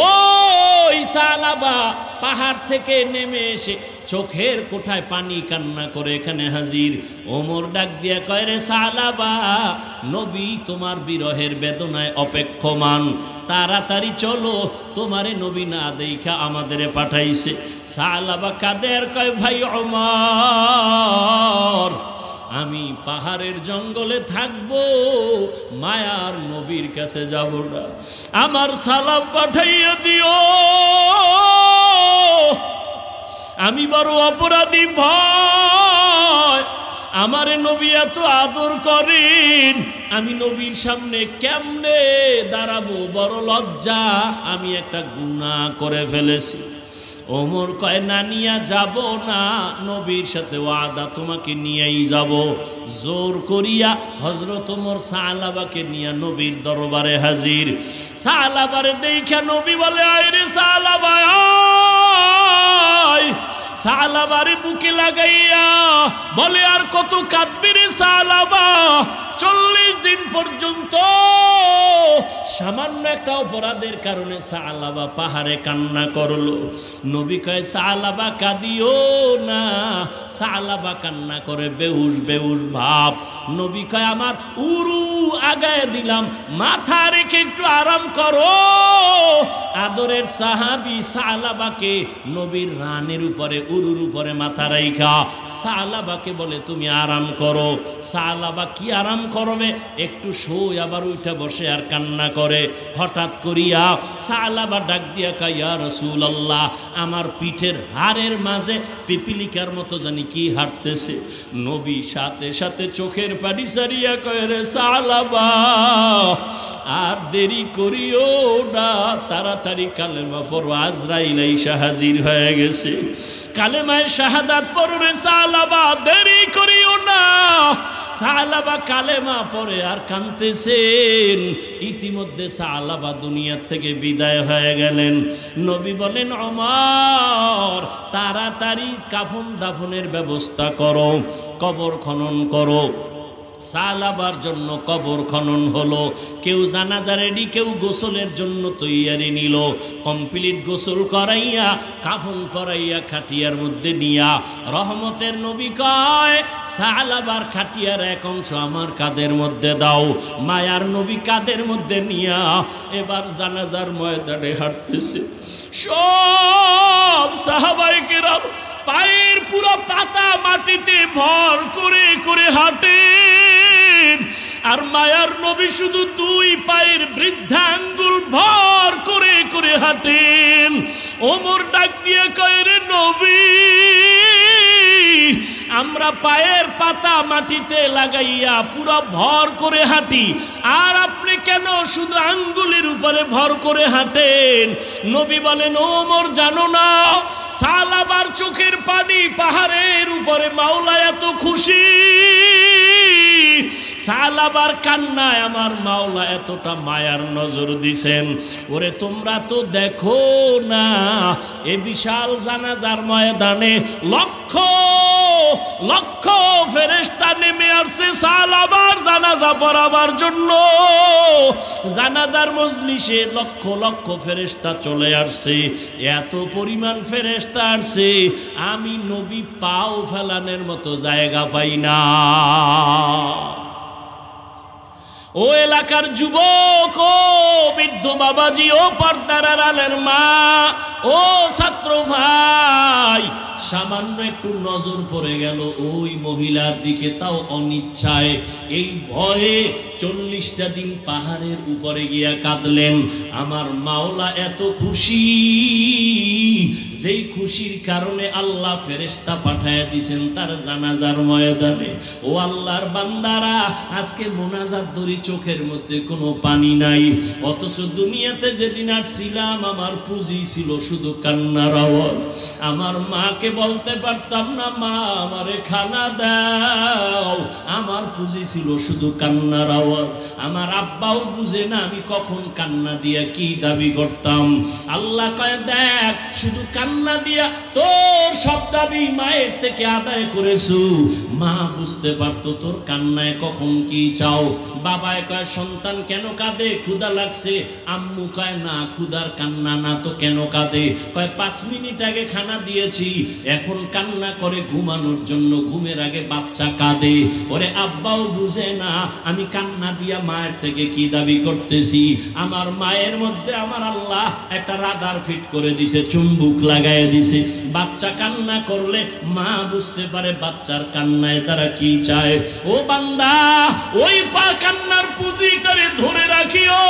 ওই সালাবা পাহাড় থেকে নেমে এসে চোখের কোঠায় পানি কান্না করে এখানে হাজির। ওমর ডাক দিয়া কয় রে সালাবা, নবী তোমার বিরহের বেদনায় অপেক্ষমান, তাড়াতাড়ি চলো, তোমারে নবী না দেখা আমাদেরে পাঠাইছে। সালাবা কাদের কয় ভাই ওমর, আমি পাহাড়ের জঙ্গলে থাকবো, মায়ার নবীর কাছে যাব না, আমার সালাম পাঠাইয়া দিও, আমি বড় অপরাধী ভয়, আমারে নবী এত আদর করেন, আমি নবীর সামনে কেমনে দাঁড়াবো, বড় লজ্জা, আমি একটা গুনাহ করে ফেলেছি। ওমর কয় না নিয়া যাব না, নবীর সাথে ওয়াদা তোমাকে নিয়েই যাব। জোর করিয়া হযরত ওমর সালাবাকে নিয়া নবীর দরবারে হাজির। সালাবারে দেখা নবী বলে আয় রে সালাবা আয়। সালাবারে বুকে লাগাইয়া বলে আর কত কাঁদবি রে সালাবা, 40 দিন পর্যন্ত সামান্য একটা অপরাধের কারণে সালাবা পাহাড়ে কান্না করলো। নবী কয় সালাবা কাঁদিও না। সালাবা কান্না করে বেহুশ বেহুশ ভাব। নবী কয় আমার উরু আগায় দিলাম, মাথা রেখে একটু আরাম করো। আদরের সাহাবী সালাবাকে নবীর রানের উপরে উরুর উপরে মাথা রাইখা সালাবাকে বলে তুমি আরাম করো। সালাবা কি আরাম করবে, একটু শোয় আবার উঠে বসে আর কান্না করে। হঠাৎ করিয়া সালাবা ডাক দিয়া কয় ইয়া রাসূলুল্লাহ, আমার পিঠের হাড়ের মাঝে পিপিলিকার মতো জানি কি হাঁটতেছে। নবী সাথে সাথে চোখের পানি সারিয়া কয় রে সালাবা আর দেরি করিও না, তাড়াতাড়ি কালেমা পড়ো, আজরাইল আইসা হাজির হয়ে গেছে। কালেমায় শাহাদাত পড়ো রে সালাবা, দেরি করিও না। সালাবা কালেমা পড়ে আর কাঁদতেছেন। ইতিমধ্যে সালাবা দুনিয়া থেকে বিদায় হয়ে গেলেন। নবী বলেন ওমর তাড়াতাড়ি কাফন দাফনের ব্যবস্থা করো, কবর খনন করো। সালাবার জন্য কবর খনন হলো, কেউ জানাজা রেডি, কেউ গোসলের জন্য তৈয়ারি নিল, কমপ্লিট গোসল করাইয়া কাফন পরাইয়া খাটিয়ার মধ্যে নিয়া রহমতের নবী কয় সালাবার খাটিয়ার এক অংশ আমার কাঁধের মধ্যে দাও। মায়ার নবী কাঁধের মধ্যে নিয়া এবার জানাজার ময়দানে হাঁটতেছে। সব সাহাবায়ে কেরাম পায়ের পুরো পাতা মাটিতে ভর করে করে হাঁটেন, আর মায়ার নবী শুধু দুই পায়ের বৃদ্ধাঙ্গুল ভর করে করে হাঁটেন। ওমর ডাক দিয়ে কয়, রে নবী, আমরা পায়ের পাতা মাটিতে লাগাইয়া পুরো ভর করে হাঁটি, আর আপনি কেন শুধু আঙ্গুলের উপরে ভর করে হাঁটেন? নবী বলেন, ওমর জানো না, সালাবার চোখের পানি পাহাড়ের উপরে মাওলা এত খুশি, সালাবার কান্নায় আমার মাওলা এতটা মায়ার নজর দিছেন। ওরে তোমরা তো দেখো না, এ বিশাল জানাজার ময়দানে লক্ষ লক্ষ ফেরেশতা নেমে আসছে সালাবার জানাজা পড়াবার জন্য। জানাজার মজলিসে লক্ষ লক্ষ ফেরেশতা চলে আসছে, এত পরিমাণ ফেরেশতা আসছে আমি নবী পাও ফেলানোর মতো জায়গা পাই না। ও এলাকার যুবক, ও বৃদ্ধ বাবাজি, ও পর্দার আড়ালের মা, ও ছাত্র ভাই, সামান্য একটু নজর পড়ে গেল ওই মহিলার দিকে, তাও অনিচ্ছায়, এই ভয়ে 40টা দিন পাহাড়ের উপরে গিয়া কাঁদলেন। আমার মাওলা এত খুশি, যেই খুশির কারণে আল্লাহ ফেরেশতা পাঠায়া দিয়েছেন তার জানাজার ময়দানে। ও আল্লাহর বান্দারা, আজকে মোনাজাত ধরি, চোখের মধ্যে কোনো পানি নাই, অথচ দুনিয়াতে যেদিন আসছিলাম আমার পুঁজি ছিল শুধু কান্নার আওয়াজ। আমার মাকে বলতে পারতাম না, মা আমারে খানা দাও, আমার পুঁজি ছিল শুধু কান্নার আওয়াজ। আমার আব্বাও বুঝে না আমি কখন কান্না দিয়া কি দাবি করতাম। আল্লাহ কয়, দেখ, শুধু কান্না দিয়া তোর সব দাবি মায়ের থেকে আদায় করেছু। মা বুঝতে পারতো তোর কান্নায় কখন কি চাও। বাবায় কয়, সন্তান কেন কাঁদে? ক্ষুধা লাগছে। আম্মু কয়, না, ক্ষুধার কান্না না তো, কেন কাঁদে? কয়, 5 মিনিট আগে খানা দিয়েছি, এখন কান্না করে ঘুমানোর জন্য, ঘুমের আগে বাচ্চা কাঁদে। ওরে আব্বাও বুঝে না আমি কান্না দিয়া মায়ের থেকে কি দাবি করতেছি। আমার মায়ের মধ্যে আমার আল্লাহ একটা রাডার ফিট করে দিছে, চুম্বুক লাগায় দিছে। বাচ্চা কান্না করলে মা বুঝতে পারে বাচ্চার কান্নায় তারা কি চায়। ও বান্দা, ওই কান্নার পুঁজিটারে ধরে রাখিও।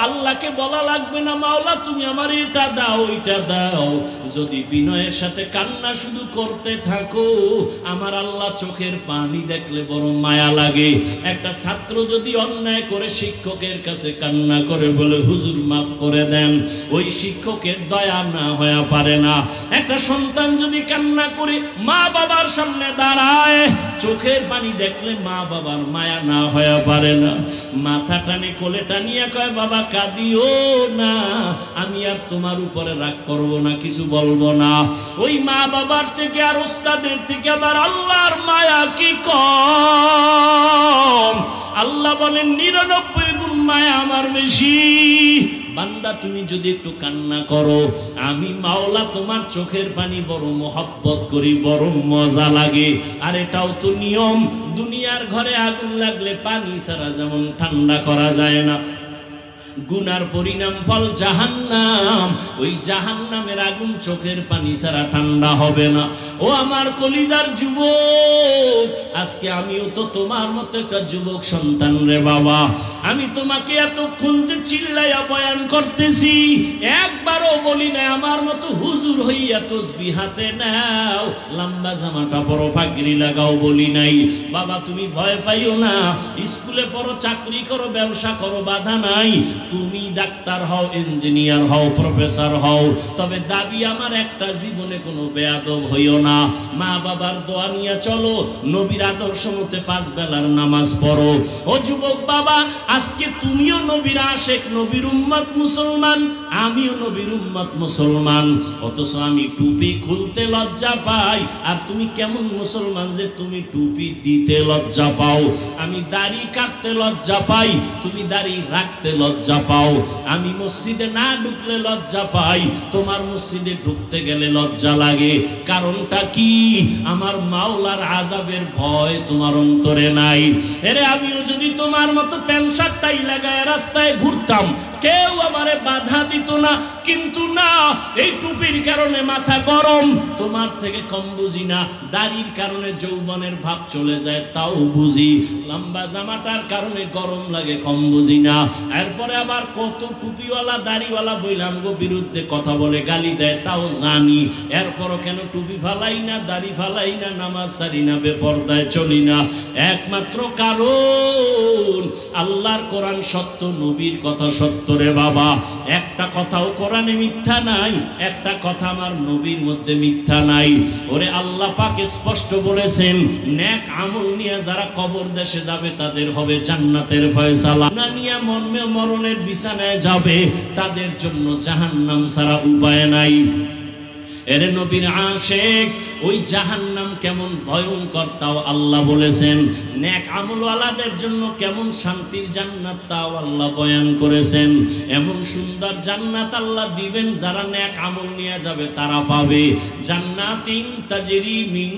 আল্লাহকে বলা লাগবে না, মাওলা তুমি আমার এটা দাও, ওইটা দাও। যদি বিনয়ের সাথে কান্না শুধু করতে থাকো, আমার আল্লাহ চোখের পানি দেখলে বড় মায়া লাগে। একটা ছাত্র যদি অন্যায় করে শিক্ষকের কাছে কান্না করে বলে, হুজুর মাফ করে দেন, ওই শিক্ষকের দয়া না হয়ে পারে না। একটা সন্তান যদি কান্না করে মা বাবার সামনে দাঁড়ায়, চোখের পানি দেখলে মা বাবার মায়া না হয়ে পারে না। মাথা টানে কোলে টানিয়া কয়, বাবা কাঁদিও না, আমি আর তোমার উপরে রাগ করব না, কিছু বলবো না। ওই মা বাবার থেকে আর ওস্তাদের থেকে আমার আল্লাহর মায়া কি কম? আল্লাহ বলেন 99 গুণ মায়া আমার বেশি। বান্দা, তুমি যদি একটু কান্না করো, আমি মাওলা তোমার চোখের পানি বড় মোহাব্বত করি, বড় মজা লাগে। আর এটাও তো নিয়ম, দুনিয়ার ঘরে আগুন লাগলে পানি ছাড়া যেমন ঠান্ডা করা যায় না, গুনার পরিণাম ফল জাহান্নাম, ওই জাহান্নামের আগুন চোখের পানি ছাড়া ঠান্ডা হবে না। ও আমার কলিজার যুবক, আজকে আমিও তো তোমার মতো একটা যুবক সন্তান রে বাবা। আমি তোমাকে এতক্ষণ যে চিল্লাইয়া বয়ান করতেছি, একবারও বলি না আমার মতো হুজুর হইয়া তসবিহ হাতে নাও, লম্বা জামাটা পরো, পাগড়ি লাগাও বলি নাই। বাবা তুমি ভয় পাইও না, স্কুলে পড়ো, চাকরি করো, ব্যবসা করো, বাধা নাই। তুমি ডাক্তার হও, ইঞ্জিনিয়ার হও, প্রফেসর হও, তবে দাবি আমার একটা, জীবনে কোনো বেয়াদব হইও না। মা বাবার দোয়া নিয়ে চলো, নবীর আদর্শ মতে 5 বেলার নামাজ পড়ো। ও যুবক বাবা, আজকে তুমিও নবীর আশেক, নবীর উম্মত মুসলমান, আমিও নবীর উম্মত মুসলমান, অথচ আমি টুপি খুলতে লজ্জা পাই। আর তুমি কেমন মুসলমান যে তুমি টুপি দিতে লজ্জা পাও? আমি দাড়ি কাটতে লজ্জা পাই, তুমি দাড়ি রাখতে লজ্জা পাও। আমি মসজিদে না ঢুকলে লজ্জা পাই, তোমার মসজিদে ঢুকতে গেলে লজ্জা লাগে। কারণটা কি? আমার মাওলার আযাবের ভয় তোমার অন্তরে নাই। এরে আমিও যদি তোমার মতো প্যান্ট শার্ট টাই লাগায় রাস্তায় ঘুরতাম, কেউ আমারে বাধা দিত না। কিন্তু না, এই টুপির কারণে মাথা গরম, তোমার থেকে কম বুঝি না। দাড়ির কারণে যৌবনের ভাব চলে যায়, তাও বুঝি। লম্বা জামাটার কারণে গরম লাগে, কম বুঝি না। এরপরে আবার কত টুপিওয়ালা দাড়িওয়ালা বইলাম গো বিরুদ্ধে কথা বলে, গালি দেয়, তাও জানি। এরপরও কেন টুপি ফালাই না, দাড়ি ফালাই না, নামাজ সারি না, বেপরদায় চলি না? একমাত্র কারণ আল্লাহর কোরআন সত্য, নবীর কথা সত্য রে বাবা। একটা কথাও কোরআনে মিথ্যা নাই, একটা কথা আমার নবীর মধ্যে মিথ্যা নাই। ওরে আল্লাহ পাক স্পষ্ট বলেছেন, নেক আমল নিয়ে যারা কবর দেশে যাবে তাদের হবে জান্নাতের ফয়সালা। না নিয়ে মরণের বিছানায় যাবে, তাদের জন্য জাহান্নাম ছাড়া উপায় নাই। এরে নবীর আশেক, ওই জাহান্নাম কেমন ভয়ঙ্কর তাও আল্লাহ বলেছেন। নেক আমলওয়ালাদের জন্য কেমন শান্তির জান্নাত তাও আল্লাহ বয়ান করেছেন। এমন সুন্দর জান্নাত আল্লাহ দিবেন, যারা নেক আমল নিয়ে যাবে তারা পাবে। জান্নাতিন তাজরি মিন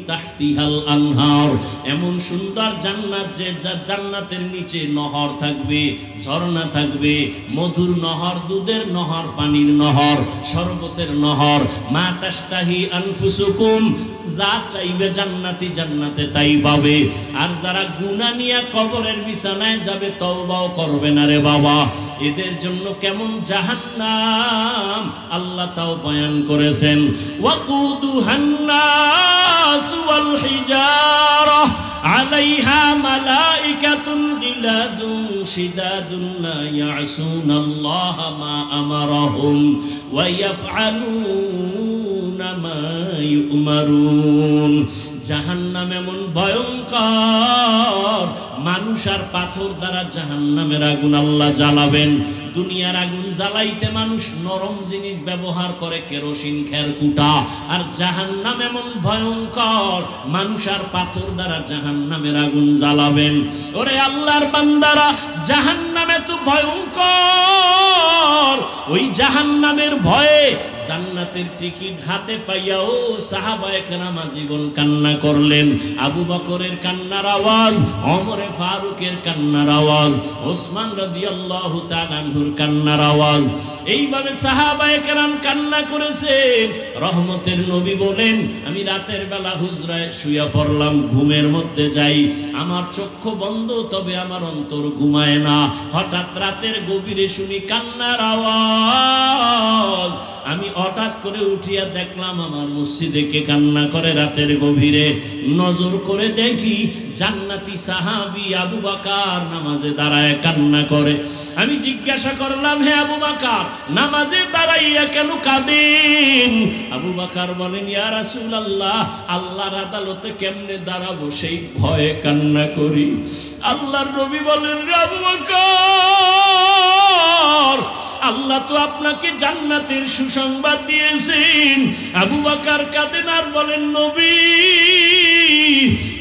তাহতিহাল আনহার, এমন সুন্দর জান্নাত যে জান্নাতের নিচে নহর থাকবে, ঝর্ণা থাকবে, মধুর নহর, দুধের নহর, পানির নহর, শরবতের নহর। মা তাশতাহি আনফুসুকুম, যা চাইবে জান্নাতি জান্নাতে তাই পাবে। আর যারা গুনাহ নিয়ে কবরের বিছানায় যাবে, তওবাও করবে না রে বাবা, এদের জন্য কেমন জাহান্নাম আল্লাহ তাও বয়ান করেছেন। ওয়াকুদুহান নাস ওয়াল হিজারা আলাইহা মালাইকাতুন গিলাদুন শিদাদুন লা ইয়াসুনাল্লাহা মা আমারাহুম ওয়া ইয়াফআলুনা মা ইউমারুন। জাহান্নাম এমন ভয়ঙ্কর, মানুষ আর পাথর দ্বারা জাহান্নামের আগুন আল্লাহ জ্বালাবেন। দুনিয়ার আগুন জ্বালাইতে মানুষ নরম জিনিস ব্যবহার করে, কেরোসিন, খেরকুটা। আর জাহান্নাম এমন ভয়ঙ্কর, মানুষ আর পাথর দ্বারা জাহান্নামের আগুন জ্বালাবেন। ওরে আল্লাহর বান্দারা, জাহান্নাম এত ভয়ঙ্কর, ওই জাহান্নামের ভয়ে জান্নাতের টিকিট হাতে পাইয়াও সাহাবায়ে কেরাম আজীবন কান্না করলেন। আবু বকরের কান্নার আওয়াজ, ওমরে ফারুকের কান্নার আওয়াজ, ওসমান রাদিয়াল্লাহু তাআলা আনহুর কান্নার আওয়াজ। এইভাবে সাহাবায়ে কেরাম কান্না করেছেন। রহমতের নবী বলেন, আমি রাতের বেলা হুজরায় শুয়ে পড়লাম, ঘুমের মধ্যে যাই, আমার চক্ষু বন্ধ, তবে আমার অন্তর ঘুমায় না। হঠাৎ রাতের গভীরে শুনি কান্নার আওয়াজ। আমি হঠাৎ করে উঠিয়া দেখলাম আমার মসজিদে কে কান্না করে রাতের গভীরে। নজর করে দেখি জান্নাতি সাহাবী আবু বকর নামাজে দাঁড়ায় কান্না করে। আমি জিজ্ঞাসা করলাম, হে আবু বকর, নামাজে দাঁড়াইয়া কেন কাঁদেন? আবু বকর বলেন, ইয়া রাসূলুল্লাহ, আল্লাহর আদালতে কেমনে দাঁড়াবো সেই ভয়ে কান্না করি। আল্লাহর নবী বলেন, রে আবু বকর, আল্লাহ তো আপনাকে জান্নাতের সুসংবাদ দিয়েছেন। আবু বকর কাঁদেন আর বলেন, নবী,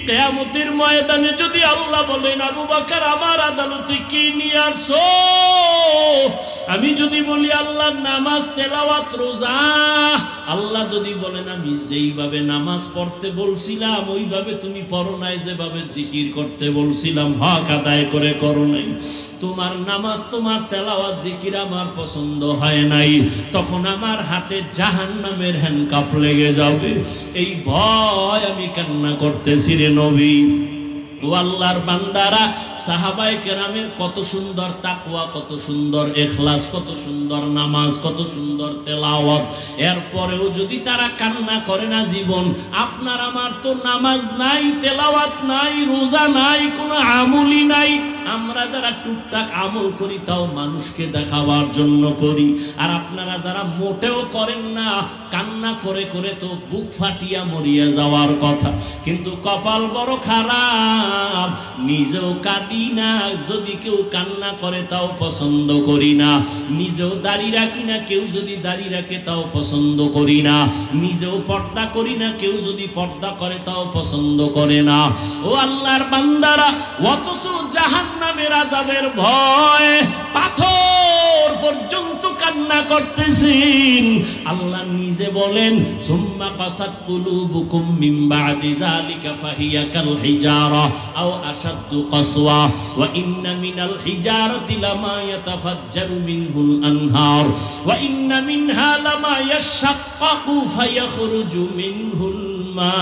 কিয়ামতের ময়দানে যদি আল্লাহ বলেন, আবু বকর আমার আদালতে কি নিয়ে আসছো? আমি যদি বলি আল্লাহ নামাজ, তেলাওয়াত, রোজা, আল্লাহ যদি বলেন আমি যেইভাবে নামাজ পড়তে বলছিলাম ওইভাবে তুমি পড়ো নাই, যেভাবে জিকির করতে বলছিলাম হক আদায় করে করো নাই, তোমার নামাজ, তোমার তেলাওয়াত, জিকির আমার পছন্দ হয় নাই, তখন আমার হাতে জাহান্নামের হ্যান্ডকাপ লেগে যাবে। এই ভয় আমি কান্না করতেছি রে নবী। ও আল্লাহর বান্দারা, সাহাবায়ে কেরামের কত সুন্দর তাকওয়া, কত সুন্দর ইখলাস, কত সুন্দর নামাজ, কত সুন্দর তেলাওয়াত। এরপরেও যদি তারা কান্না করে না জীবন, আপনার আমার তো নামাজ নাই, তেলাওয়াত নাই, রোজা নাই, কোনো আমলই নাই, আমরা যারা টুকটাক আমল করি তাও মানুষকে দেখাবার জন্য করি, আর আপনারা যারা মোটেও করেন না, কান্না করে করে তো বুক ফাটিয়া মরিয়া যাওয়ার কথা। কিন্তু কপাল বড় খারাপ, নিজেও কাঁদি না, যদি কেউ কান্না করে তাও পছন্দ করি না। নিজেও দাড়ি রাখি না, কেউ যদি দাড়ি রাখে তাও পছন্দ করি না। নিজেও পর্দা করি না, কেউ যদি পর্দা করে তাও পছন্দ করে না। ও আল্লাহর বান্দারা, অথচ জাহান্নামের আযাবের ভয় পাথর পর্যন্ত কান্না করতেছেন। আল্লাহ নিজে বলেন, সুম্মা কাসাত কুলুবুকুম মিন বাদি যালিকা ফাহিয়া কাল হিজারা আও আশাদ্দু কাসওয়া ওয়া ইন্না মিনাল হিজারাতি লামা ইয়াতাফাজ্জারু মিনহুল আনহার ওয়া ইন্না মিনহা লামা ইয়াশাক্কাকু ফায়াখরুজু মিনহুল মা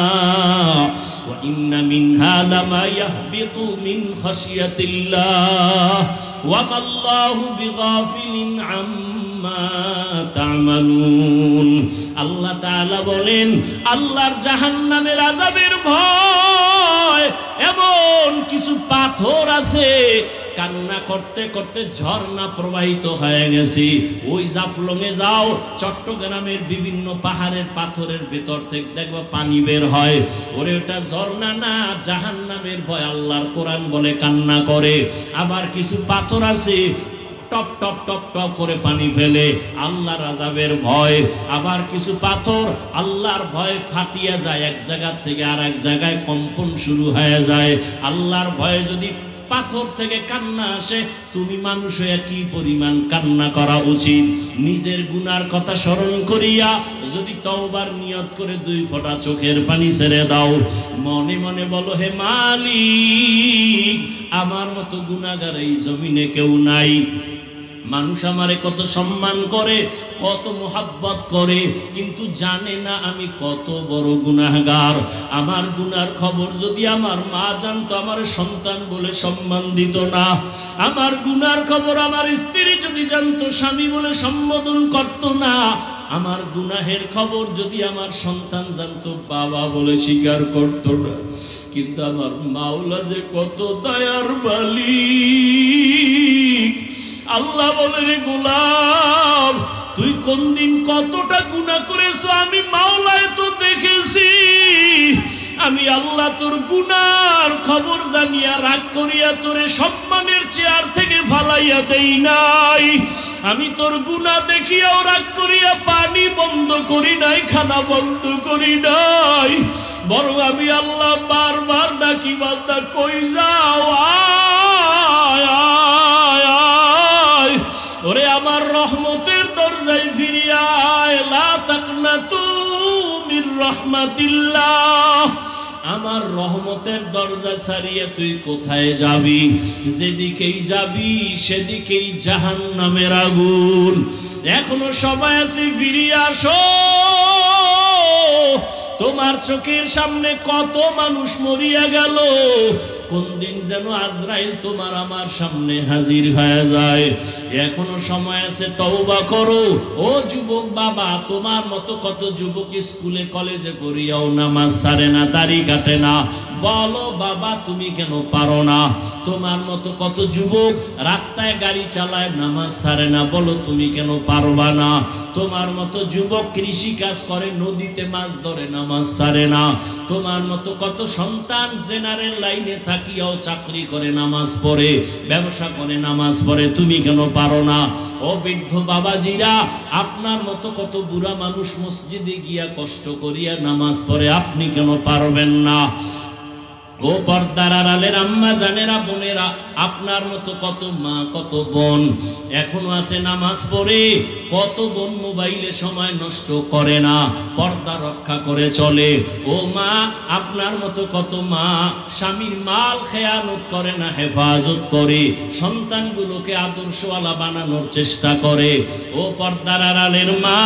ওয়া ইন্না মিনহা লামা ইয়াহবিতু মিন খাশিয়াতিল্লাহ ওয়া মাল্লাহু বিগাফিলিন আম্মা তা'মালুন। আল্লাহ তাআলা বলেন, আল্লাহর জাহান্নামের আযাবের ভয় এমন কিছু পাথর আছে, কান্না করতে করতে ঝর্ণা প্রবাহিত হয়ে গেছে। ওই জাফলংয়ে যাও, চট্টগ্রামের বিভিন্ন পাহাড়ের পাথরের ভেতর থেকে দেখবা পানি বের হয়। ওরে ওটা ঝর্ণা না, জাহান্নামের ভয়। আল্লাহর কোরআন বলে কান্না করে। আবার কিছু পাথর আছে টপ টপ টপ টপ করে পানি ফেলে, আল্লাহর আযাবের ভয়। আবার কিছু পাথর আল্লাহর ভয়ে ফাটিয়া যায়, এক জায়গা থেকে আর এক জায়গায় কম্পন শুরু হয়ে যায়। আল্লাহর ভয়ে যদি পাথর থেকে কান্না আসে, তুমি মানুষ হয়ে কি পরিমাণ কান্না করা উচিত। নিজের গুনার কথা স্মরণ করিয়া যদি তওবার নিয়ত করে 2 ফোঁটা চোখের পানি ছেড়ে দাও, মনে মনে বলো, হে মালিক, আমার মতো গুনাহগার এই জমিনে কেউ নাই। মানুষ আমারে কত সম্মান করে, কত মোহাব্বত করে, কিন্তু জানে না আমি কত বড় গুনাহগার। আমার গুনার খবর যদি আমার মা জানতো, আমার সন্তান বলে সম্মান দিত না। আমার গুনার খবর আমার স্ত্রী যদি জানতো, স্বামী বলে সম্বোধন করত না। আমার গুনাহের খবর যদি আমার সন্তান জানতো, বাবা বলে স্বীকার করত না। কিন্তু আমার মাওলা যে কত দয়ার মালিক। আল্লাহ বলে, রে গোলাম, তুই কোন দিন কতটা গুনাহ করেছো আমি মাওলায় তো দেখেছি। আমি আল্লাহ তোর গুনার খবর জানিয়া রাগ করিয়া তোরে সম্মানের চেয়ার থেকে ফালাইয়া দেই নাই। আমি তোর গুনাহ দেখিয়াও রাগ করিয়া পানি বন্ধ করি নাই, খানা বন্ধ করি নাই। বরং আমি আল্লাহ বারবার ডাকি, বান্দা কই যাও, আয় আয় আয়, ওরে আমার রহমতের দরজায় ফিরিয়া আয়। লা তাকনাতু মির রাহমাতিল্লাহ। আমার রহমতের দরজা ছাড়িয়ে তুই কোথায় যাবি? যেদিকেই যাবি সেদিকেই জাহান্নামের আগুন। এখনো সময় আছে, ফিরিয়ে আসো। তোমার চোখের সামনে কত মানুষ মরিয়া গেল। কোন দিন যেন আজরাইল তোমার আমার সামনে হাজির হয়ে যায়। এখনো সময় আছে, তওবা করো। ও যুবক বাবা, তোমার মতো কত যুবক স্কুলে কলেজে পড়িয়াও নামাজ ছাড়ে না, দাড়ি কাটে না। বলো বাবা, তুমি কেন পারো না? তোমার মতো কত যুবক রাস্তায় গাড়ি চালায়, নামাজ ছাড়ে না। বলো তুমি কেন পারবা না? তোমার মতো যুবক কৃষি কাজ করে, নদীতে মাছ ধরে, নামাজ ছাড়ে না। তোমার মতো কত সন্তান জেনারেল লাইনে থাকিয়াও চাকরি করে, নামাজ পড়ে, ব্যবসা করে, নামাজ পড়ে। তুমি কেন পারো না? ও বৃদ্ধ বাবাজিরা, আপনার মতো কত বুড়া মানুষ মসজিদে গিয়া কষ্ট করিয়া নামাজ পড়ে, আপনি কেন পারবেন না? ও পর্দার আড়ালের আম্মা জানেরা, বোনেরা, আপনার মতো কত মা, কত বোন এখনো আছে নামাজ পড়ে। কত বোন মোবাইলে সময় নষ্ট করে না, পর্দা রক্ষা করে চলে। ও মা, আপনার মতো কত মা স্বামীর মাল খেয়ানত করে না, হেফাজত করে, সন্তানগুলোকে আদর্শওয়ালা বানানোর চেষ্টা করে। ও পর্দার আড়ালের মা,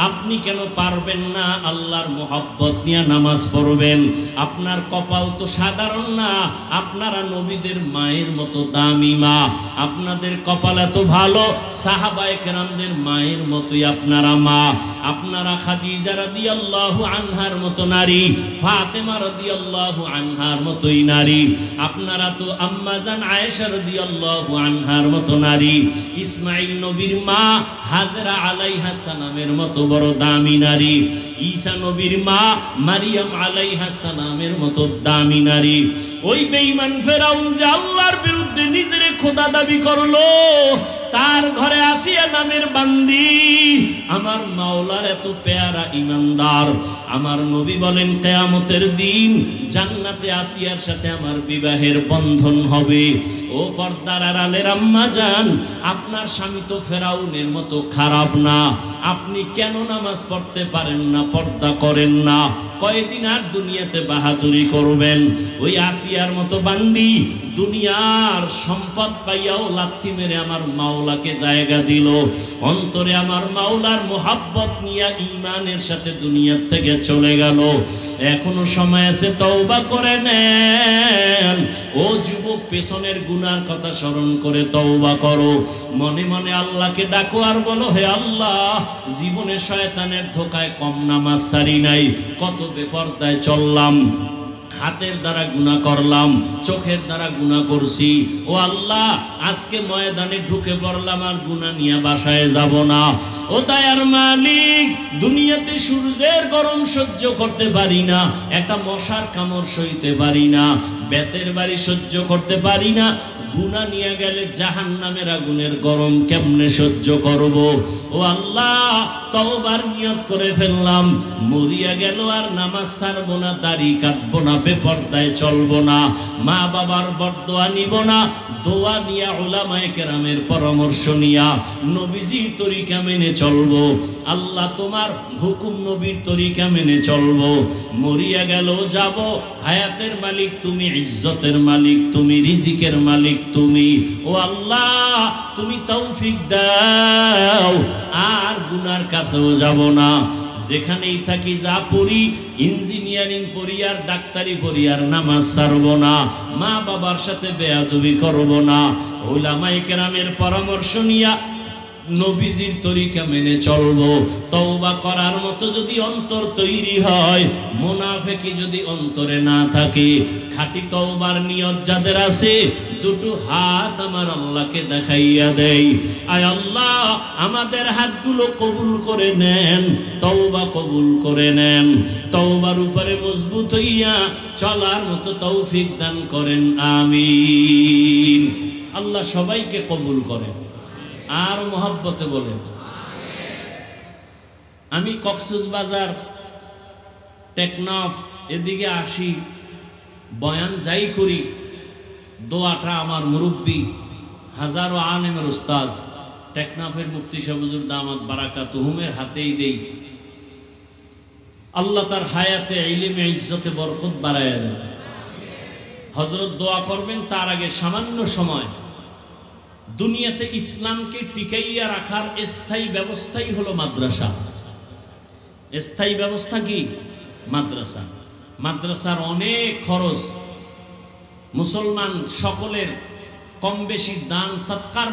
আপনি কেন পারবেন না আল্লাহর মোহাব্বত নিয়ে নামাজ পড়বেন? আপনার কপাল তো সাদা সাধারণ না, আপনারা নবীদের মায়ের মতো দামি মা। আপনাদের কপাল এত ভালো, সাহাবায়ে কেরামদের মায়ের মতোই আপনারা মা। আপনারা খাদিজা রাদিয়াল্লাহু আনহার মতো নারী, ফাতেমা রাদিয়াল্লাহু আনহার মতোই নারী। আপনারা তো আম্মা জান আয়েশা রাদিয়াল্লাহু আনহার মতো নারী। ইসমাইল নবীর মা হাজরা আলাইহা সালামের মতো বড় দামি নারী। ঈসা নবীর মা মারিয়াম আলাইহা সালামের মতো দামি নারী। ওই বেঈমান ফেরাউন যে আল্লাহর বিরুদ্ধে নিজেরে খোদা দাবি করলো, তার ঘরে আসিয়া নামের বান্দি আমার মাওলার এত পেয়ারা ইমানদার। আমার নবী বলেন কিয়ামতের দিন জান্নাতে আসিয়ার সাথে আমার বিবাহের বন্ধন হবে। ও পর্দার আড়ালের আম্মা জান, আপনার স্বামী তো ফেরাউনের মতো খারাপ না, আপনি কেন নামাজ পড়তে পারেন না, পর্দা করেন না? কয়দিন আর দুনিয়াতে বাহাদুরি করবেন? ওই আসিয়ার মতো বান্দি দুনিয়ার সম্পদ পাইয়াও লাথি মেরে আমার মাওলাকে জায়গা দিল। অন্তরে আমার মাওলার মোহাব্বত নিয়ে ঈমানের সাথে দুনিয়া থেকে চলে গেল। এখনো সময় আছে, তওবা করে নেন। ও যুবক, পেছনের গুনার কথা স্মরণ করে তওবা করো। মনে মনে আল্লাহকে ডাকো আর বলো, হে আল্লাহ, জীবনে শয়তানের ধোকায় কম নামাজ সারি নাই, কত বেপরদায় চললাম, হাতের দ্বারা গুনাহ করলাম, চোখের দ্বারা গুনাহ করছি। ও আল্লাহ, আজকে ময়দানে ঢুকে পড়লাম, আর গুনাহ নিয়ে বাসায় যাব না। ও দয়ার মালিক, দুনিয়াতে সূর্যের গরম সহ্য করতে পারি না, একটা মশার কামড় সইতে পারি না, বেতের বাড়ি সহ্য করতে পারি না, গুনাহ নিয়ে গেলে জাহান্নামের আগুনের গরম কেমনে সহ্য করব? ও আল্লাহ, তওবার নিয়ত করে ফেললাম, মরিয়া গেল আর নামাজ ছাড়বো না, দাড়ি কাটবো না, বেপরদায় চলবো না, মা বাবার বরদোয়া নিব না, দোয়া নিয়া উলামায়ে কেরামের পরামর্শ নিয়া নবীজির তরিকা মেনে চলবো। আল্লাহ, তোমার হুকুম নবীর তরিকা মেনে চলবো। মরিয়া গেল যাব, হায়াতের মালিক তুমি, ইজ্জতের মালিক তুমি, রিজিকের মালিক তুমি। ও আল্লাহ, তুমি তৌফিক দাও, আর গুনার কাছেও যাব না। যেখানেই থাকি যা পড়ি, ইঞ্জিনিয়ারিং পড়ি আর ডাক্তারি পড়ি, আর নামাজ ছাড়বো না, মা বাবার সাথে বেয়াদবি করব না, উলামায়ে কেরামের পরামর্শ নিয়া নবীজির তরিকা মেনে চলবো। তওবা করার মতো যদি অন্তর তৈরি হয়, মুনাফিকি যদি অন্তরে না থাকে, খাঁটি তওবার নিয়ত যাদের আছে, দুটো হাত আমার আল্লাহকে দেখাইয়া দেই, আয় আল্লাহ, আমাদের হাতগুলো কবুল করে নেন, তওবা কবুল করে নেন, তওবার উপরে মজবুত হইয়া চলার মতো তৌফিক দান করেন, আমিন। আল্লাহ সবাইকে কবুল করেন। আর মহব্বতে বলেন। আমি কক্সবাজার, টেকনাফ এদিকে আসি, বয়ান যাই করি, দোয়াটা আমার মুরব্বী হাজারো আলেমের উস্তাদ টেকনাফের মুফতি সাহেব হুজুর দামাত বারাকাতুহুমের হাতেই দেই। আল্লাহ তার হায়াতে ইলমে ইজ্জতে বরকত বাড়াইয়া দেন। হযরত দোয়া করবেন, তার আগে সামান্য সময় দুনিয়াতে ইসলামকে টিকাইয়া রাখার স্থায়ী ব্যবস্থাই হলো মাদ্রাসা। স্থায়ী ব্যবস্থা কি? মাদ্রাসা। মাদ্রাসার অনেক খরচ, মুসলমান সকলের কম বেশি দান সৎকার